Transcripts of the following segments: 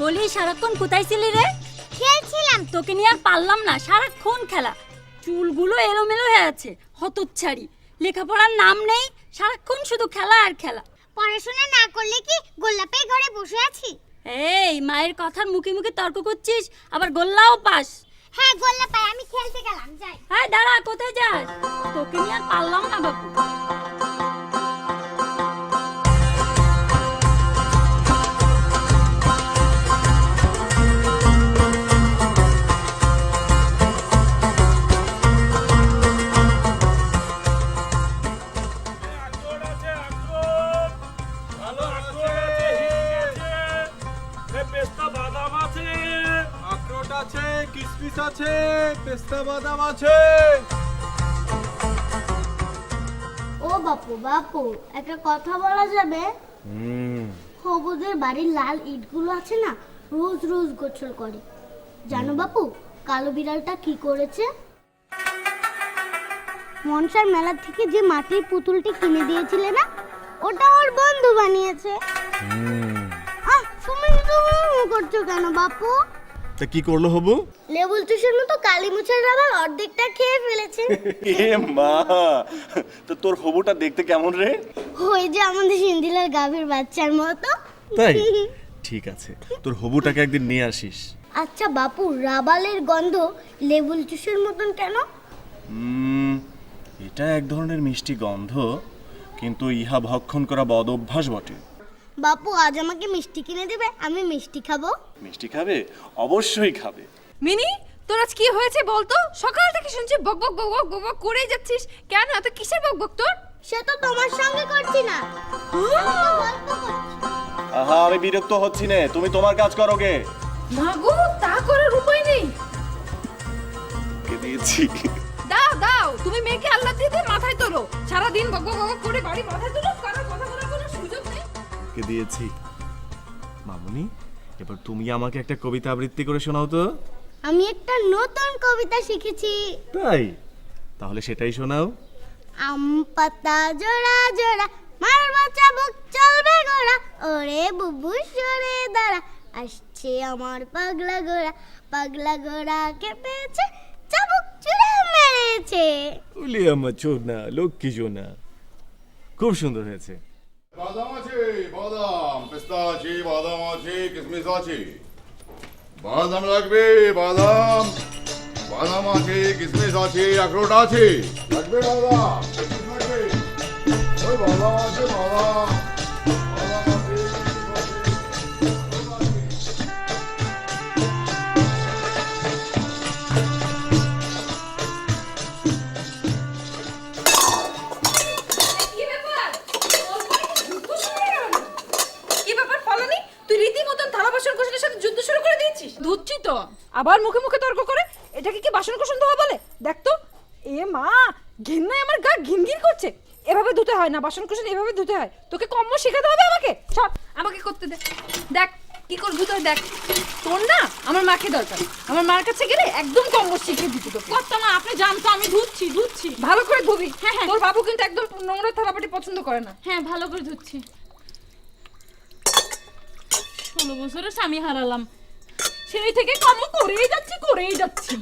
বলি সারাক্ষণ কোথায় ছিলি রে? খেলছিলাম। তোকে নিয়ে আর পারলাম না, সারাক্ষণ খেলা। চুলগুলো এলোমেলো হয়ে আছে, হতচ্ছাড়ি। লেখাপড়ার নাম নেই, সারাক্ষণ শুধু খেলা আর খেলা। পড়াশোনা না করলে কি গোল্লাপের ঘরে বসে আছি? এই মায়ের কথার মুখে মুখে তর্ক করছিস, আবার গোল্লাও পাস। হ্যাঁ গোল্লাপাই, আমি খেলতে গেলাম, যাই। হ্যাঁ দাঁড়া, কোথায় যাস? তোকে নিয়ে আর পারলাম না বাপু। কিসমিস আছে, পেস্তা বাদাম আছে। ও বাপু বাপু, একটা কথা বলা যাবে? হবুদের বাড়ির লাল ইটগুলো আছে না, রোজ রোজ গোসল করে। জানো বাপু, কালো বিড়ালটা কি করেছে? মনসার মেলা থেকে যে মাটির পুতুলটি কিনে দিয়েছিলে না, ওটা ওর বন্ধু বানিয়েছে। তুমি করছো কেন বাপু? তা কি করলো হবু? লেবুল চুষের মতো কালি মুছের রাবার অর্ধেকটা খেয়ে ফেলেছে। এ মা, তো তোর হবুটা দেখতে কেমন রে? ওই যে আমাদের সিন্দিলার গাভীর বাচ্চার মতো। তাই? ঠিক আছে, তোর হবুটাকে একদিন নিয়ে আসিস। আচ্ছা বাপু, রাবালের গন্ধ লেবুল চুষের মতন কেন? এটা এক ধরনের মিষ্টি গন্ধ, কিন্তু ইহা ভক্ষণ করা বদ অভ্যাস বটে। বাপু আজ আমাকে মিষ্টি কিনে দেবে, আমি মিষ্টি খাবো। মিষ্টি খাবে? অবশ্যই খাবে। মিনি, তোর আজ কি হয়েছে বলতো? সকাল থেকে শুনছি বক বক বক বক বক করেই যাচ্ছিস কেন? এত কিসের বক বক তোর? সে তো তোমার সঙ্গে করছি না, আমি তো গল্প করছি। আহা, আমি বিরক্ত হচ্ছি না, তুমি তোমার কাজ করো গে। মাগো, তা করার উপায় নেই। কে দিয়েছি? দাও দাও, তুমি মেয়েকে আল্লাহ দিয়ে মাথায় তোলো। সারা দিন বক বক বক করে বাড়ি মাথায় তোলো, কারোর কথা বলার কোনো সুযোগ নেই। কে দিয়েছি? মামুনি, এবার তুমি আমাকে একটা কবিতা আবৃত্তি করে শোনাও তো। আমি একটা নতুন কবিতা শিখেছি। তাই? তাহলে সেটাই শোনাও। আম পাতা জোড়া জোড়া, মারবা চাবুক চলবে গোড়া, ওরে বুবু সরে দাঁড়া, আসছে আমার পাগলা গোড়া, পাগলা গোড়া কেঁপেছে, চাবুক চুড়ে মেরেছে। ওলি আমার চোনা, লক্ষ্মী চোনা। খুব সুন্দর হয়েছে। বাদাম আছে, বাদাম, পেস্তা আছে, বাদাম আছে, কিশমিশ আছে। বাদাম লাগবে, বাদাম, বাদাম আছে, কিশমিশ আছে, আখরোট আছে। লাগবে বাদাম, কিশমিশ লাগবে। ওই বাদাম আছে, বাদাম, বাদাম আছে, কিশমিশ আছে, আখরোট আছে। কি ব্যাপার? তোর ঘরে কি যুদ্ধ শুরু হয়ে গেল? কি ব্যাপার ফলানি? তুই রীতিমতন থালা বাসন কোসনের সাথে যুদ্ধ শুরু করে দিয়েছিস? ধুচ্ছি তো। আবার মুখে মুখে তর্ক করে? এটাকে কি বাসন কোসন ধোয়া বলে? দেখ তো, এ মা, ঘেন্নায় আমার গা ঘিনঘিন করছে। এভাবে ধুতে হয় না, বাসন কোসন এভাবে ধুতে হয়। তোকে কম্ম শেখাতে হবে আমাকে? সব আমাকে করতে দে। দেখ কি করবি তুই, দেখ। তোর না আমার মাকে দরকার। আমার মার কাছে গেলে একদম কম্ম শিখিয়ে দিতে তোকে। কর্তা মা, আপনি জানতো আমি ধুচ্ছি ধুচ্ছি। ভালো করে ধুবি। হ্যাঁ, হ্যাঁ। তোর বাবু কিন্তু একদম নোংরা থালাবাটি পছন্দ করে না। হ্যাঁ, ভালো করে ধুচ্ছি। 16 বছরের স্বামী হারালাম, সেই থেকে কর্ম করেই যাচ্ছি।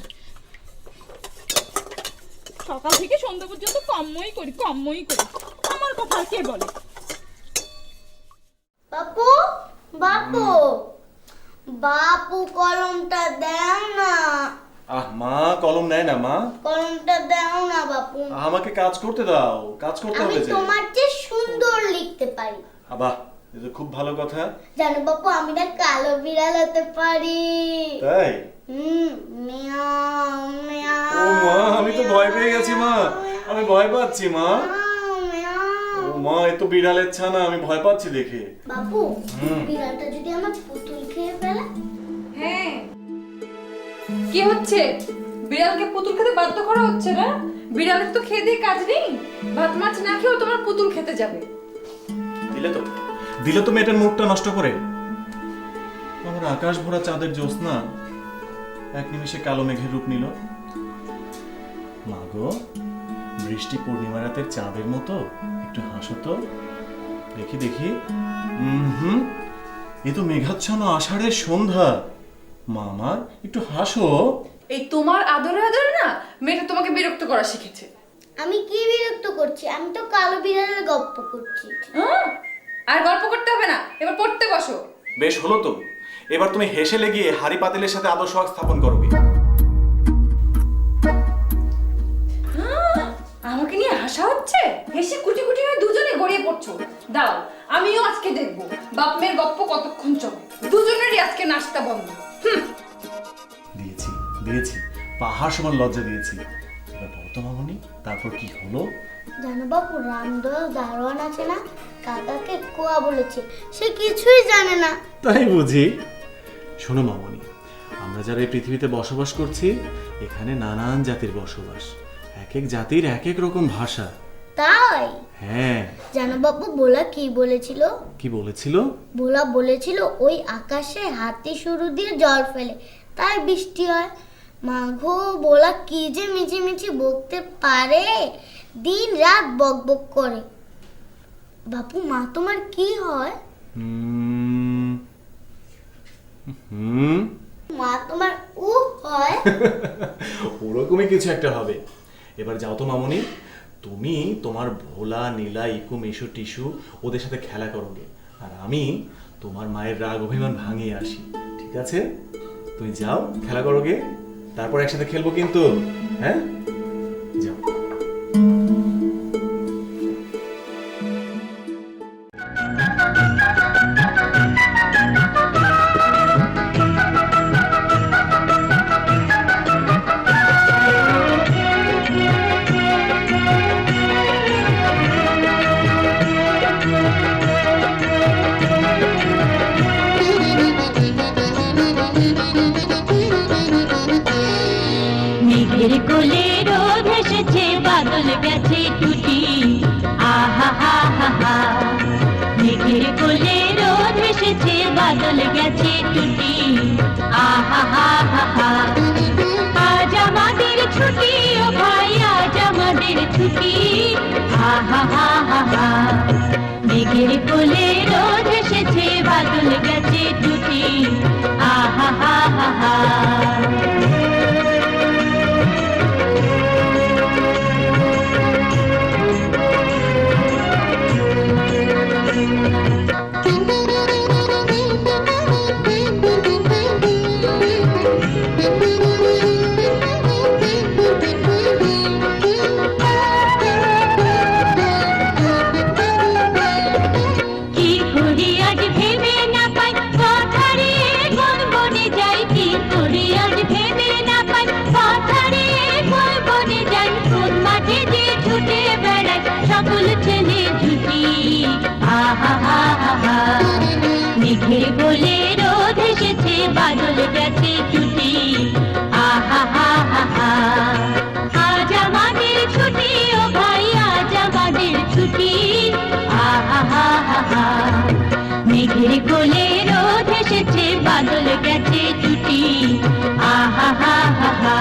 সকাল থেকে সন্ধ্যা পর্যন্ত কর্মই করি। আমার কথা কে বলে? বাপু বাপু বাপু, কলমটা দাও না। আহ মা, কলম নেয় না মা। কলমটা দাও না বাপু। বাপু। আমাকে কাজ করতে দাও, কাজ করতে আমি হবে যে। তোমার চেয়ে সুন্দর লিখতে পারি। বাহ, এটা খুব ভালো কথা। জানো বাপু, আমি না কালো বিড়াল হতে পারি। তাই? Miao Miao. ও মা, আমি তো ভয় পেয়ে গেছি মা, আমি ভয় পাচ্ছি মা। ও মা, এ তো বিড়ালের ছানা, আমি ভয় পাচ্ছি দেখে। বাপু, বিড়ালটা যদি আমার পুতুল খেয়ে ফেলে? হ্যাঁ, কি হচ্ছে? বিড়ালকে পুতুল খেতে বাধ্য করা হচ্ছে না? বিড়ালের তো খেয়ে দিয়ে কাজ নেই, ভাত মাছ না খেয়েও তোমার পুতুল খেতে যাবে। দিলে তো মেয়েটার মুখটা নষ্ট করে। আমার আকাশ ভরা চাঁদের জ্যোৎস্না এক নিমিষে কালো মেঘের রূপ নিল। মা গো, বৃষ্টি পূর্ণিমা রাতের চাঁদের মতো একটু হাসো তো, দেখি দেখি। এ তো মেঘাচ্ছন্ন আষাঢ়ের সন্ধ্যা। মা আমার, একটু হাসো। এই তোমার আদরে আদরে না মেয়েটা তোমাকে বিরক্ত করা শিখেছে। আমি কি বিরক্ত করছি? আমি তো কালো বিড়ালের গল্প করছি। আর গল্প করতে হবে না, এবার পড়তে বসো। বেশ হলো তো, এবার তুমি হেসে লেগিয়ে হাড়ি পাতিলের সাথে আদর্শ স্থাপন করবে। আমাকে নিয়ে হাসা হচ্ছে? হেসে কুটি কুটি হয়ে দুজনে গড়িয়ে পড়ছো। দাও, আমিও আজকে দেখবো বাপ মেয়ের গপ্প কতক্ষণ চলে। দুজনেরই আজকে নাস্তা বন্ধ। দিয়েছি দিয়েছি, পাহাড় সমান লজ্জা দিয়েছি। এবার বলো তো মামনি, তারপর কি হলো? জানো বাপু, রামদয়াল দারোয়ান আছে না, কাকাকে কোয়া বলেছে, সে কিছুই জানে না। তাই বুঝি? শোনো মামনি, আমরা যারা এই পৃথিবীতে বসবাস করছি, এখানে নানান জাতির বসবাস, এক এক জাতির এক এক রকম ভাষা। তাই? হ্যাঁ। জানো বাপু, ভোলা কি বলেছিল? কি বলেছিল? ভোলা বলেছিল ওই আকাশে হাতি শুরু দিয়ে জল ফেলে, তাই বৃষ্টি হয়। মাঘো, ভোলা কি যে মিছি মিছি বকতে পারে, দিন রাত বক বক করে। বাপু, মা তোমার কি হয়? মা তোমার উ হয়। ওরকমই কিছু একটা হবে। এবার যাও তো মামনি, তুমি তোমার ভোলা নীলা ইকু মিশু টিসু ওদের সাথে খেলা করোগে, আর আমি তোমার মায়ের রাগ অভিমান ভাঙিয়ে আসি। ঠিক আছে? তুমি যাও, খেলা করোগে, তারপর একসাথে খেলবো কিন্তু। হ্যাঁ, যাও। মেঘের কোলে রোদ এসেছে, বাদল গেছে টুটি, আহা হা হা হা। মেঘের কোলে রোদ এসেছে, বাদল গেছে টুটি, আহা হা হা হা। আজ আমাদের ছুটি, ও ভাই আজ আমাদের ছুটি, আহা হা হা হা। মেঘের কোলে রোদ এসেছে, বাদল গেছে টুটি, আহা হা হা হা। কি করি আজ ভেবে না পাই, কথারে কোন বনে যাই, কি করি আজ ভেবে না পাই, কথারে কোন বনে যাই, কোন মাঠে যে ছুটে বেড়াই সকল ছেলে ছুটি, আহা হা হা হা। মেঘের কোলে রোদ এসেছে, বাদল গেছে ছুটি, আহা হা হা হা। আজ আমাদের ছুটি, ও ভাই আজ আমাদের ছুটি, আহা হা হা হা। মেঘের কোলে রোদ এসেছে, বাদল গেছে ছুটি, আহা হা হা হা।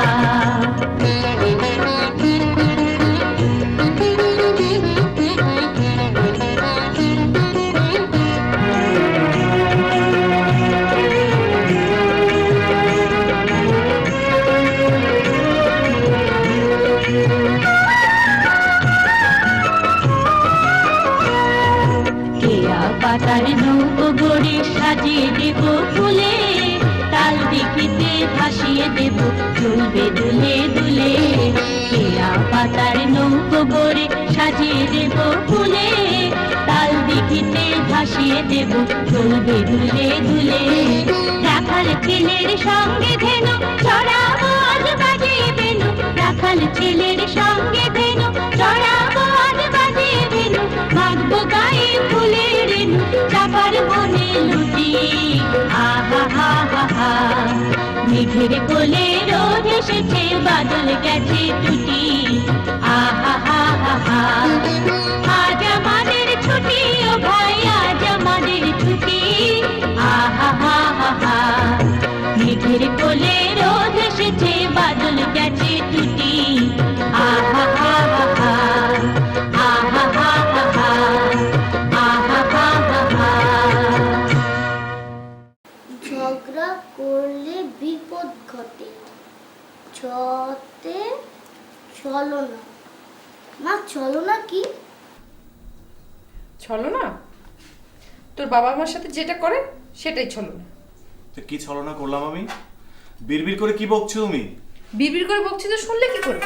কেয়া পাতার নৌকো গড়ে সাজিয়ে দেব ফুলে, তাল দিঘিতে ভাসিয়ে দেব চলবে দুলে দুলে। কেয়া পাতার নৌকো দেব ফুলে, তাল দিঘিতে ভাসিয়ে দেব চলবে দুলে দুলে। রাখাল ছেলের সঙ্গে ধেনু চড়াবো আজ বাজিয়ে বেনু, রাখাল ছেলের সঙ্গে ধেনু চড়াবো আজ বাজিয়ে বেনু। মাখবো গায়ে ফুলের রেণু, চাপার বনে লুটি। আহা হা হা হা, মেঘের কোলে রোদ এসেছে, বাদল গেছে টুটি। আহা হা হা হা, আজ আমাদের ছুটি ও ভাই, আজ আমাদের ছুটি। আহা হা হা হা, মেঘের কোলে রোদ এসেছে, বাদল গেছে টুটি। আহা হা হা হা, আহা হা হা হা, আহা হা হা হা। ঝগড়া করলে বিপদ ঘটে, ছতে চলো না। মা চলো না কি? চলো না? তোর বাবা আমার সাথে যেটা করে সেটাই চলো না। তো কি ছলনা করলাম আমি? বিড়বিড় করে কি বকছো তুমি? বিড়বিড় করে বকছি তো শুনলে কি করে?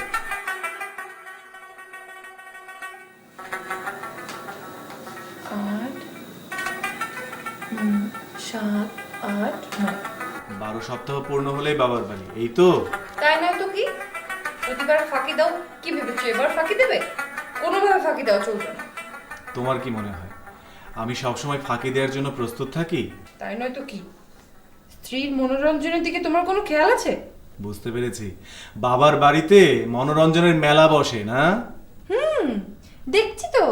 8 7 8 9। 12 সপ্তাহ পূর্ণ হলেই বাবার বাড়ি, এই তো? তাই নয় তো কি? প্রতিবার ফাঁকি দাও কি ভেবেছো এবার ফাঁকি দেবে? কোনোভাবে ফাঁকি দেওয়া চলবে না। তোমার কি মনে হয় আমি সবসময় ফাঁকি দেওয়ার জন্য প্রস্তুত থাকি? তাই নয় তো কি? স্ত্রীর মনোরঞ্জনের দিকে তোমার কোনো খেয়াল আছে? বুঝতে পেরেছি, বাবার বাড়িতে মনোরঞ্জনের মেলা বসে না? দেখছি তো।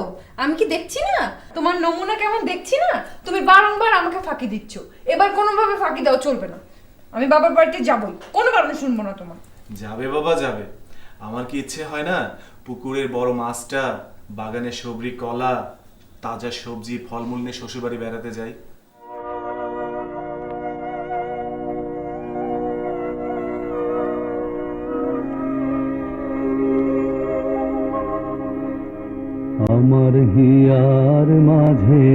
আমি কি দেখছি না? তোমার নমুনা কেমন দেখছি না? তুমি বারংবার আমাকে ফাঁকি দিচ্ছ, এবার কোনোভাবে ফাঁকি দেওয়া চলবে না। আমি বাবার বাড়িতে যাবই, কোনো কারণে শুনবো না তোমার। যাবে বাবা যাবে, আমার কি ইচ্ছে হয় না পুকুরের বড় মাছটা, বাগানে সবরি কলা, তাজা সবজি ফলমূল নিয়ে শ্বশুরবাড়ি বেড়াতে যাই? আমার হিয়ার মাঝে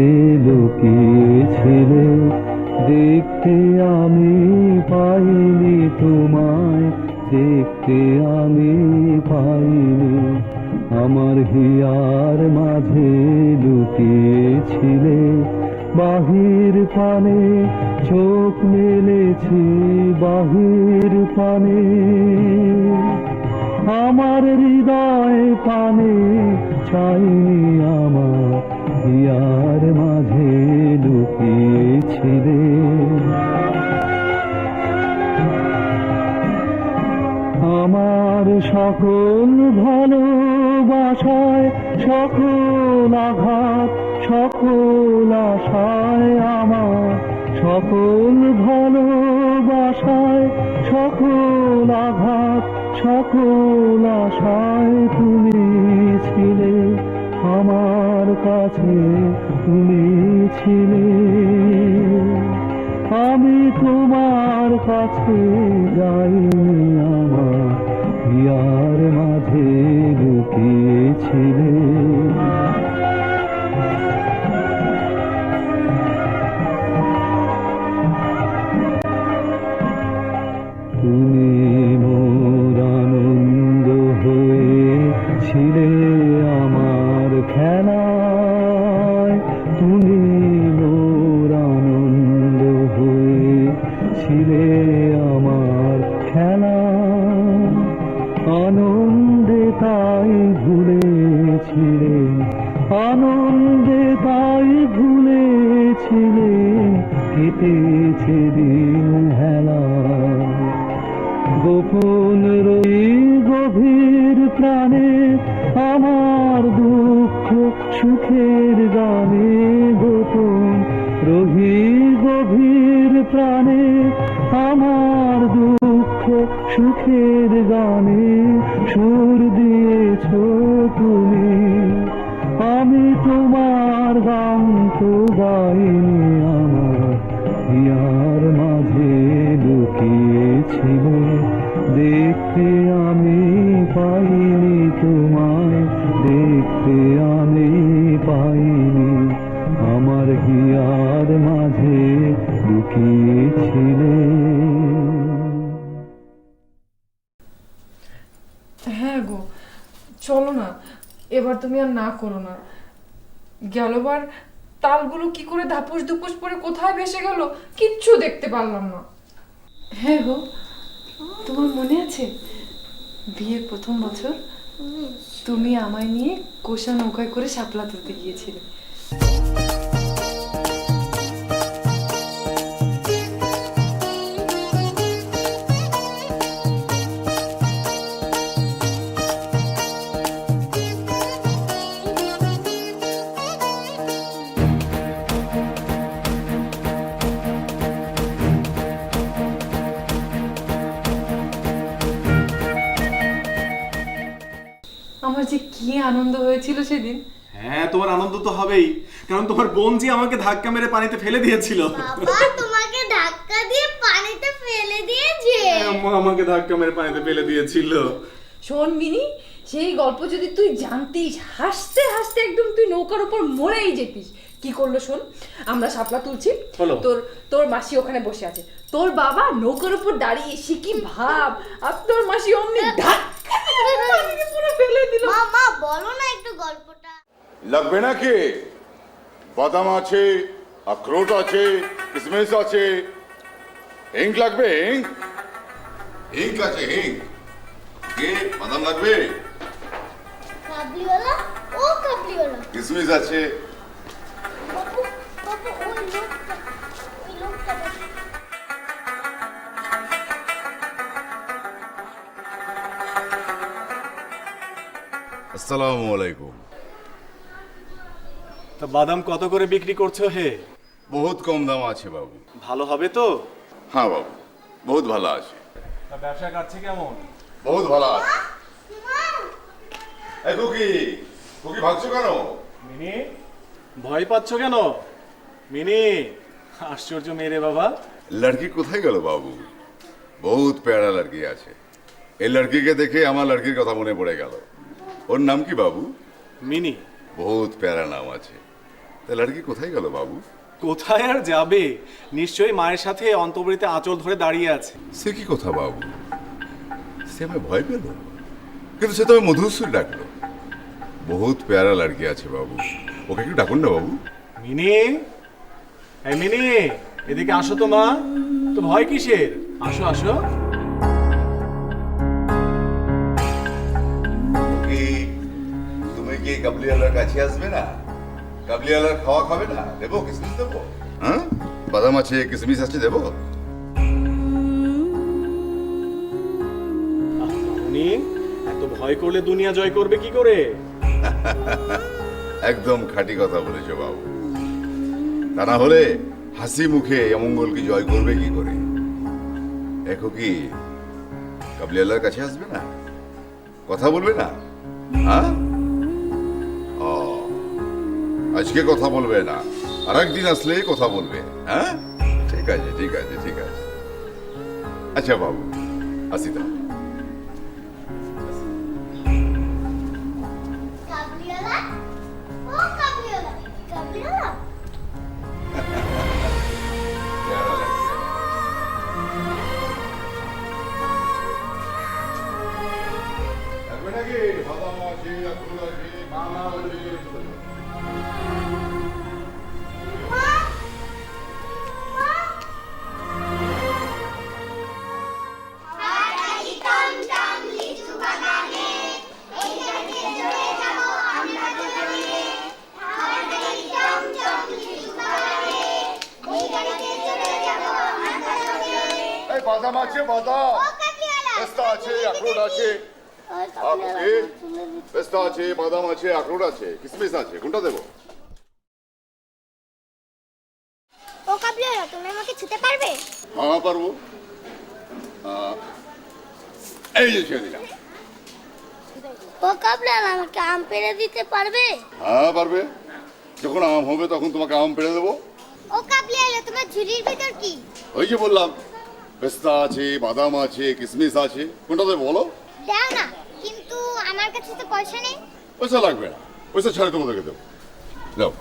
লুকিয়েছিলে, দেখতে আমি পাইনি তোমায়, দেখতে আমি পাইনি। আমার হিয়ার মাঝে লুকিয়েছিলে, বাহির পানে চোখ মেলেছি, বাহির পানে আমার হৃদয় পানে চাইনি, আমার হিয়ার মাঝে লুকিয়েছিলে। আমার সকল ভালোবাসায়, সকল আঘাত, সকল আশায়, আমার সকল ভালোবাসায়, সকল আঘাত, সকল আশায় তুমি ছিলে, আমার কাছে তুমি ছিলে। আমি তোমার কাছে যাইনি, আমার হিয়ার মাঝে লুকিয়েছিলে। তুমি মোর আনন্দ হয়েছিলে আমার খেলায়, তুমি মোর আনন্দ হয়েছিলে আমার খেলায়। আনন্দে তাই ভুলেছিলে, আনন্দে তাই ভুলেছিলে, কেটেছে দিন হেলা। গোপন রই গভীর প্রাণে, আমার দুঃখ সুখের গানে, গোপন রহি গভীর প্রাণে, আমার দুঃখ সুখের গানে সুর দিয়েছ তুমি। আমি তোমার গান তো গাইনি, আমার হিয়ার মাঝে লুকিয়েছিল, দেখতে আমি পাইনি তোমায়, দেখতে আমি পাইনি, আমার হিয়ার মাঝে লুকিয়েছিলে। হ্যাঁ গো, চলো না, এবার তুমি আর না করো না। গেলবার তালগুলো কি করে ধাপুস ধুপুস পরে কোথায় ভেসে গেল কিচ্ছু দেখতে পারলাম না। হ্যাঁ গো, তোমার মনে আছে বিয়ের প্রথম বছর তুমি আমায় নিয়ে কোষা নৌকায় করে শাপলা তুলতে গিয়েছিলে? আমার যে কি আনন্দ হয়েছিল সেদিন। হ্যাঁ, তোমার আনন্দ তো হবেই, কারণ তোমার বোন যে আমাকে ধাক্কা মেরে পানিতে ফেলে দিয়েছিল। বাবা তোমাকে ধাক্কা দিয়ে পানিতে ফেলে দিয়েছে? আম্মা আমাকে ধাক্কা মেরে পানিতে ফেলে দিয়েছিল। শোন মিনি, সেই গল্প যদি তুই জানতিস, হাসতে হাসতে একদম তুই নৌকার উপর মরেই যেতিস। কি করলো শোন, আমরা শাপলা তুলছি, তোর মাসি ওখানে বসে আছে, তোর বাবা নৌকার উপর দাঁড়িয়ে, সে কি ভাব, আর তোর মাসি অমনি ধাক্কা মেরে পুরো ফেলে দিল। মা বলো না একটু গল্পটা। লাগবে নাকি? বাদাম আছে, আখরোট আছে, কিশমিশ আছে। হিং লাগবে? হিং হিং আছে, হিং। কে বাদাম লাগবে? কাবলিওয়ালা, ও কাবলিওয়ালা। কিশমিশ আছে। বাবু বাবু ওই লোকটা আসসালামু আলাইকুম। তা বাদাম কত করে বিক্রি করছো হে? বহুত কম দাম আছে বাবু। ভালো হবে তো? হ্যাঁ বাবু, বহুত ভালো আছে। তা ব্যবসা কাটছে কেমন? বহুত ভালো আছে। এই কুকি, কুকি ভাগছো কেন? মিনি, ভয় পাচ্ছ কেন? মিনি, আশ্চর্য মেয়ে বাবা। লড়কি কোথায় গেল বাবু? বহুত প্যারা লড়কি আছে। এই লড়কিকে দেখে আমার লড়কির কথা মনে পড়ে গেল। ওর নাম কি বাবু? মিনি। বহুত প্যারা নাম আছে। তা লড়কি কোথায় গেল বাবু? কোথায় আর যাবে, নিশ্চয়ই মায়ের সাথে অন্তঃপুরিতে আঁচল ধরে দাঁড়িয়ে আছে। সে কি কথা বাবু? সে আমায় ভয় পেল, কিন্তু সে তো আমি মধুসূর ডাকলো। বহুত প্যারা লড়কি আছে বাবু, ওকে একটু ডাকুন না বাবু। মিনি, এই মিনি, এদিকে আসো তো মা। তো ভয় কিসের? আসো আসো। তুমি কি কাবলিওয়ালার কাছে আসবে না? কাবলিওয়ালার খাওয়া খাবে না? দেবো, কিশমিশ দেবো। হ্যাঁ, বাদাম আছে, কিশমিশ আছে, দেবো। মামুনি, এত ভয় করলে দুনিয়া জয় করবে কি করে? একদম খাঁটি কথা বলেছো বাবু। তা না হলে হাসি মুখে অমঙ্গল কি জয় করবে কি করে? দেখো কি কাবলিওয়ালার কাছে আসবে না? কথা বলবে না? হ্যাঁ, আজকে কথা বলবে না, আর একদিন আসলেই কথা বলবে। হ্যাঁ, ঠিক আছে ঠিক আছে ঠিক আছে। আচ্ছা বাবু, আসি তো। কাবলিওয়ালা, ও কাবলিওয়ালা, কাবলিওয়ালা। লাগবে নাকি? বাদাম আছে, আখরোট আছে, মামা আছে। এই বাদাম আছে, বাদাম। পেস্তা আছে, আখরোট আছে। পেস্তা আছে, বাদাম আছে, আখরোট আছে, কিশমিশ আছে। কোনটা দেবো? ও কাবলিওয়ালা, তুমি আমাকে ছুতে পারবে? হ্যাঁ পারবো। এই যে ছেড়ে দিলাম। ও কাবলিওয়ালা, আমাকে আম পেড়ে দিতে পারবে? হ্যাঁ পারবে। যখন আম হবে তখন তোমাকে আম পেড়ে দেবো। ও কাবলিওয়ালা, তোমার ঝুড়ির ভিতর কি? ওই যে বললাম, পেস্তা আছে, বাদাম আছে, কিশমিশ আছে। কোনটা দেবো বলো? দাও না, কিন্তু আমার কাছে তো পয়সা নেই। পয়সা লাগবে না, পয়সা ছাড়ে তোমাদেরকে দেবো। যাও।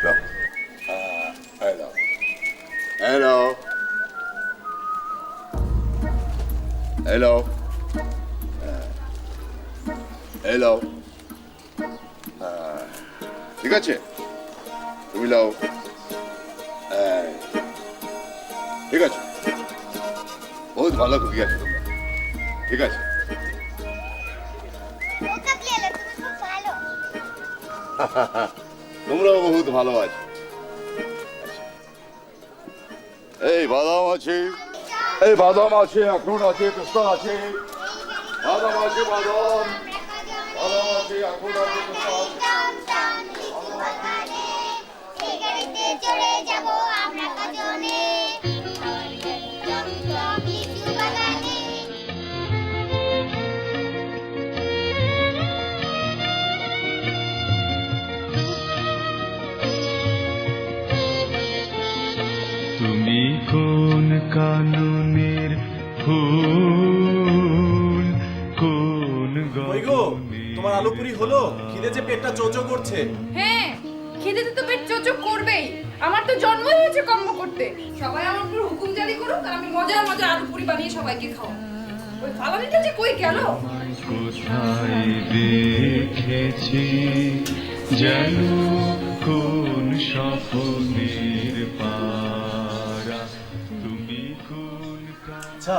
দাও। এই দাও। এই দাও। এই দাও। এই লাও। ঠিক আছে, তুমি লাও। ঠিক আছে, বহুত ভালো কুকি আছে তোমরা। ঠিক আছে, ও কাবলিওয়ালা, তুমি খুব ভালো। তোমরাও বহুত ভালো আছো। এই বাদাম আছে, এই বাদাম আছে, আখরোট আছে, পেস্তা আছে, বাদাম আছে, বাদাম আছে, আখরোট আছে, পেস্তা আছে। এই গাড়িতে চড়ে যাব আমরা কজনে, চমচম লিচু বাগানে। তুমি কোন কাননের ফুল, কোন ওই গো, তোমার আলু পুরি হলো? খিদে যে পেটটা চোচো করছে। হ্যাঁ, খিদেতে তো পেট চোচো করবেই। আমার তো জন্মই হয়েছে কর্ম করতে। সবাই আমার উপর হুকুম জারি করুক আর আমি মজার মজার আলু পুরি বানিয়ে সবাইকে খাওয়াবো। ওই ফালানিটা যে কই গেল? কোথায় দেখেছি যেন কোন স্বপ্নের পারা, তুমি কোন আচ্ছা,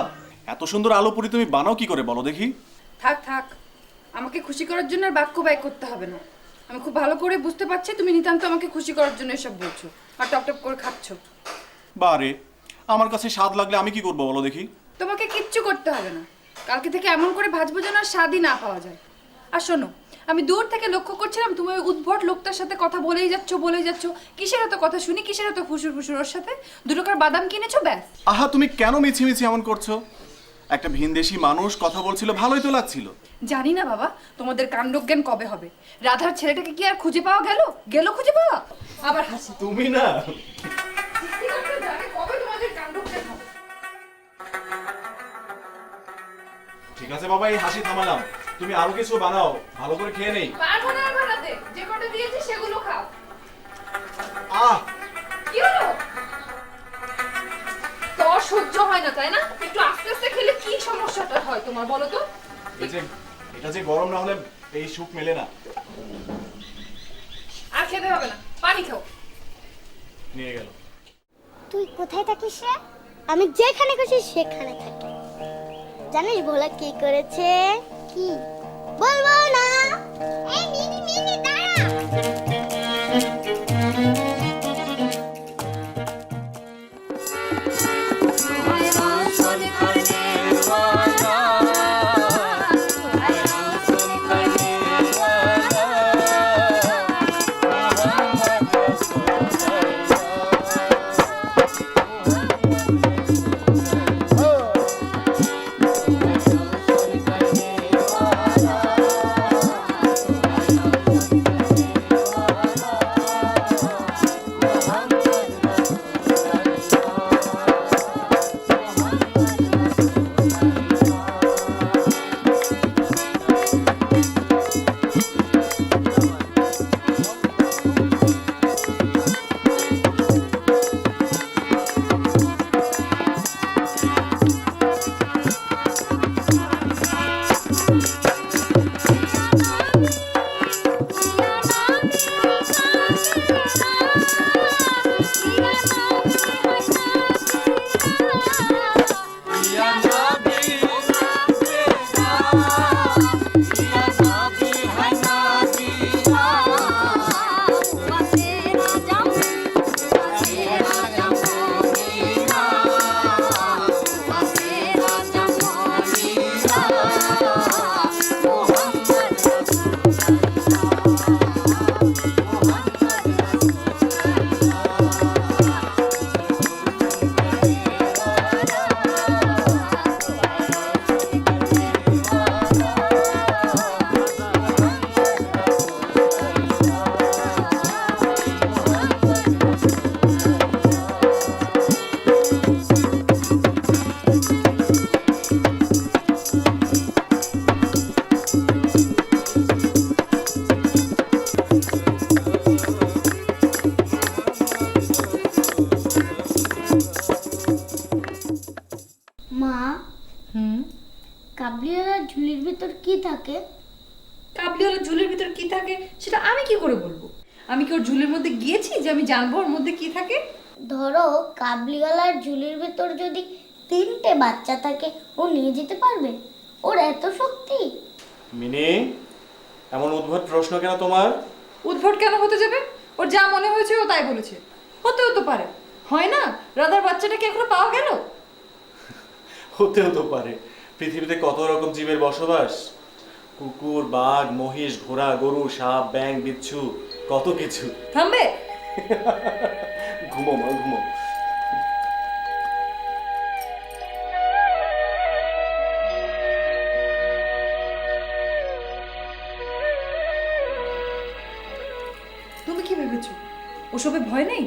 এত সুন্দর আলু পুরি তুমি বানাও কি করে বলো দেখি? থাক থাক, আমাকে খুশি করার জন্য আর বাক্য ব্যয় করতে হবে না। আমি খুব ভালো করে বুঝতে পারছি তুমি নিতান্ত আমাকে খুশি করার জন্য এসব বলছো আর টপ টপ করে খাচ্ছ। বারে, আমার কাছে স্বাদ লাগলে আমি কি করবো বলো দেখি? তোমাকে কিচ্ছু করতে হবে না। কালকে থেকে এমন করে ভাজবো যেন আর স্বাদই না পাওয়া যায়। আর শোনো, আমি দূর থেকে লক্ষ্য করছিলাম তুমি ওই উদ্ভট লোকটার সাথে কথা বলেই যাচ্ছ। কিসের এত কথা শুনি, কিসের এত ফুসুর ফুসুর ওর সাথে? 2 টাকার বাদাম কিনেছো ব্যাস। আহা, তুমি কেন মিছিমিছি এমন করছো? একটা ভিনদেশি মানুষ কথা বলছিল, ভালোই তো লাগছিল। জানি না বাবা, তোমাদের কাণ্ডজ্ঞান কবে হবে। রাধার ছেলেটাকে কি আর খুঁজে পাওয়া গেল খুঁজে পাওয়া? আবার হাসি। তুমি না, জানে কবে তোমাদের কাণ্ডজ্ঞান হবে। ঠিক আছে বাবা, এই হাসি থামালাম। তুমি আরো কিছু বানাও, ভালো করে খেয়ে নেই। পারবো না আর বানাতে, যে কটা দিয়েছি সেগুলো খাও। আহ, কি হলো? তো সহ্য হয় না তাই না? একটু আস্তে আস্তে খেলে কি সমস্যাটা হয় তোমার বলো তো? এটা যে গরম না হলে এই সুখ মেলে না। আর খেতে হবে না, পানি খাও। নিয়ে গেল। তুই কোথায় থাকিস রে? আমি যেখানে খুশি সেখানে থাকি। জানিস ভোলা কি করেছে? কি বলবো না। এই মিনি দাঁড়া। মা, কাবলিওয়ালার ঝুলির ভিতর কি থাকে? কাবলিওয়ালা ঝুলের ভিতর কি থাকে সেটা আমি কি করে বলবো? আমি কি ওর ঝুলের মধ্যে গিয়েছি যে আমি জানবো ওর মধ্যে কি থাকে? ধরো কাবলিওয়ালার ঝুলির ভেতর যদি 3টে বাচ্চা থাকে, ও নিয়ে যেতে পারবে? ওর এত শক্তি? মিনি, এমন উদ্ভট প্রশ্ন কেন তোমার? উদ্ভট কেন হতে যাবে? ওর যা মনে হয়েছে ও তাই বলেছে। হতেও তো পারে, হয় না? রাধার বাচ্চাটাকে এখনো পাওয়া গেল? হতেও তো পারে। পৃথিবীতে কত রকম জীবের বসবাস, কুকুর, বাঘ, মহিষ, ঘোড়া, গরু, সাপ, ব্যাঙ, বিচ্ছু, কত কিছু। থামবে? ঘুমো মা, ঘুমো। তুমি কি ভেবেছো ওসবে ভয় নেই?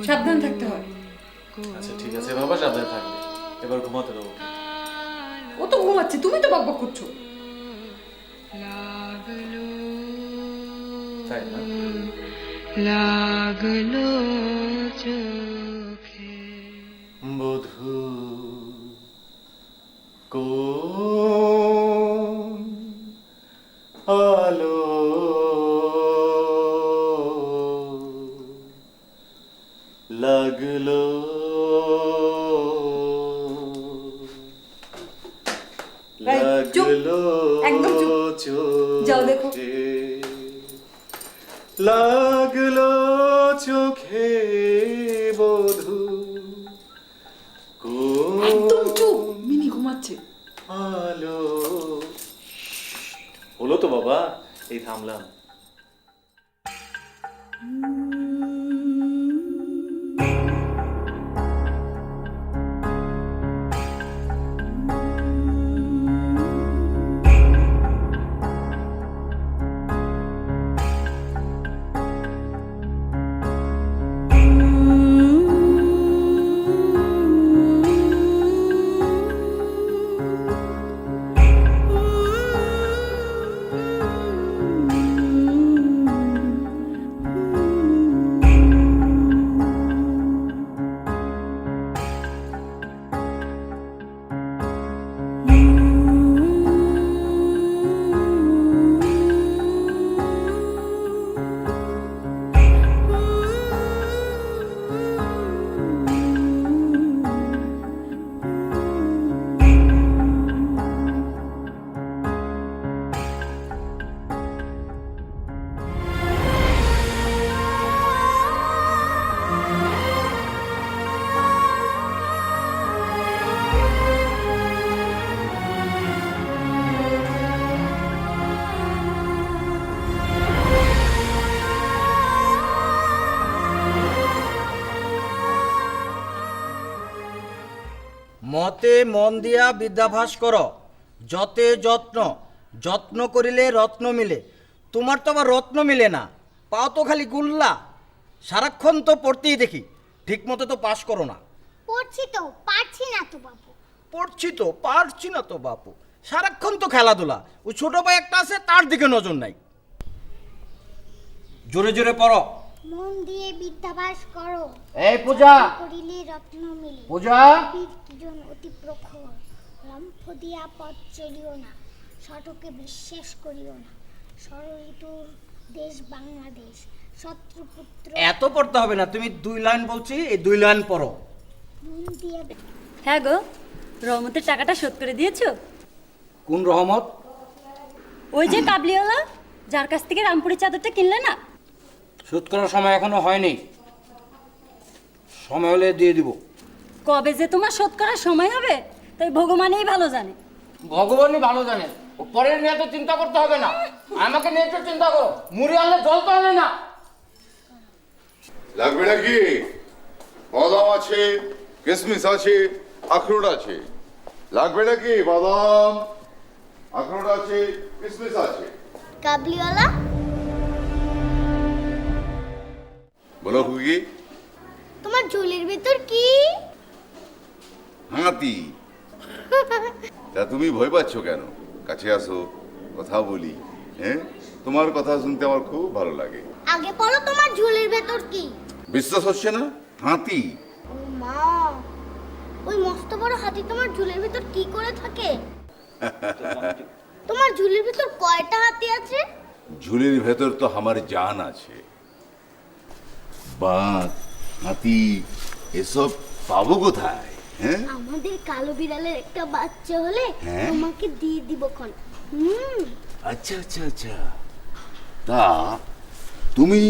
সাবধান থাকতে হয়। আচ্ছা ঠিক আছে বাবা, সাবধানে থাকবে। এবার ঘুমাতে দেবো। ও তো ঘুমাচ্ছে, তুমি তো বকবক করছো। তাই না? লাগলো চোখে বধূ কোন আলো লাগলো এই, চুপ। লাগলো একদম চুপ। যাও দেখো। চোখে, লাগলো চোখে বধূ একদম চুপ। মিনি ঘুমাচ্ছে। আলো। হলো তো বাবা, এই থামলাম। মতে মন দিয়া বিদ্যাভ্যাস কর, যতে যত্ন, যত্ন করিলে রত্ন মিলে। তোমার তো আবার রত্ন মিলে না, পাও তো খালি গুল্লা। সারাক্ষণ তো পড়তেই দেখি, ঠিক মতো তো পাস করো না। পড়ছি তো, পারছি না তো বাবু। পড়ছি তো, পারছি না তো বাপু। সারাক্ষণ তো খেলাধুলা। ওই ছোট ভাই একটা আছে, তার দিকে নজর নাই। জোরে জোরে পড়ো। মন দিয়ে বিদ্যাভ্যাস করো, এই পূজা, করিলে রত্ন মিলে। পূজা। কিজন অতি প্রখর, লম্ফ দিয়া পথ চলিও না, সটকে বিশ্বাস করিও না। ষড়ঋতুর দেশ বাংলাদেশ, শত্রুপুত্র। এত পড়তে হবে না, তুমি 2 লাইন বলছি, এই 2 লাইন পড়ো। মন দিয়ে হ্যাঁ গো, রহমতের টাকাটা শোধ করে দিয়েছো? কোন রহমত? ওই যে কাবলিওয়ালা, যার কাছ থেকে রামপুরি চাদরটা কিনলে না? শোধ করার সময় এখনো হয়নি, সময় হলে দিয়ে দিব। কবে যে তোমার শোধ করার সময় হবে তাই ভগবানই ভালো জানে। ভগবানই ভালো জানেন। ও পরের নিয়ে তো চিন্তা করতে হবে না, আমাকে নিয়ে একটু চিন্তা করো। মুড়ি আনলে জল তো আনলে না। লাগবে নাকি? বাদাম আছে, কিশমিশ আছে, আখরোট আছে। লাগবে নাকি? বাদাম, আখরোট আছে, কিশমিশ আছে। কাবলিওয়ালা, বলো হুগি। তোমার ঝুলির ভিতর কি? হাতি। তা তুমি ভয় পাচ্ছ কেন? কাছে আসো, কথা বলি। হ্যাঁ, তোমার কথা শুনতে আমার খুব ভালো লাগে। আগে বলো তোমার ঝুলির ভেতর কি? বিশ্বাস হচ্ছে না? হাতি। ও মা, ওই মস্ত বড় হাতি তোমার ঝুলির ভিতর কি করে থাকে? তোমার ঝুলির ভিতর কয়টা হাতি আছে? ঝুলির ভেতর তো আমার জান আছে। বাঘ, হাতি এসব পাবো কোথায়? হ্যাঁ, আমাদের কালো বিড়ালের একটা বাচ্চা হলে হ্যাঁ? তোমাকে দিয়ে দিব খন। আচ্ছা আচ্ছা আচ্ছা, তা তুমি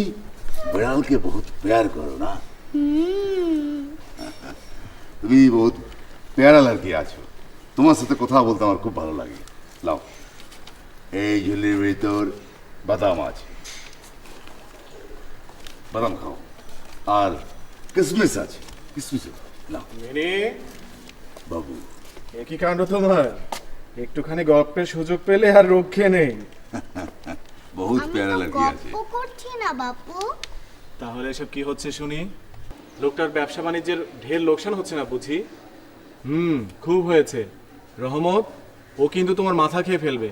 বিড়ালকে বহুত প্যার করো না? তুমি বহুত প্যারা লড়কি আছো, তোমার সাথে কথা বলতে আমার খুব ভালো লাগে। লাও, এই ঝুলির ভিতর বাদাম আছে, বাদাম খাও। আর কিসমিস আছে, কিসমিস লাও। মিনি, বাবু, একই কাণ্ড তোমার। একটুখানি গল্পের সুযোগ পেলে আর রক্ষে নেই। বহুত আমি প্যারা তো লড়কি আছে। গল্প করছি না বাপু। তাহলে এসব কি হচ্ছে শুনি? লোকটার ব্যবসা বাণিজ্যের ঢের লোকসান হচ্ছে না বুঝি? খুব হয়েছে। রহমত, ও কিন্তু তোমার মাথা খেয়ে ফেলবে।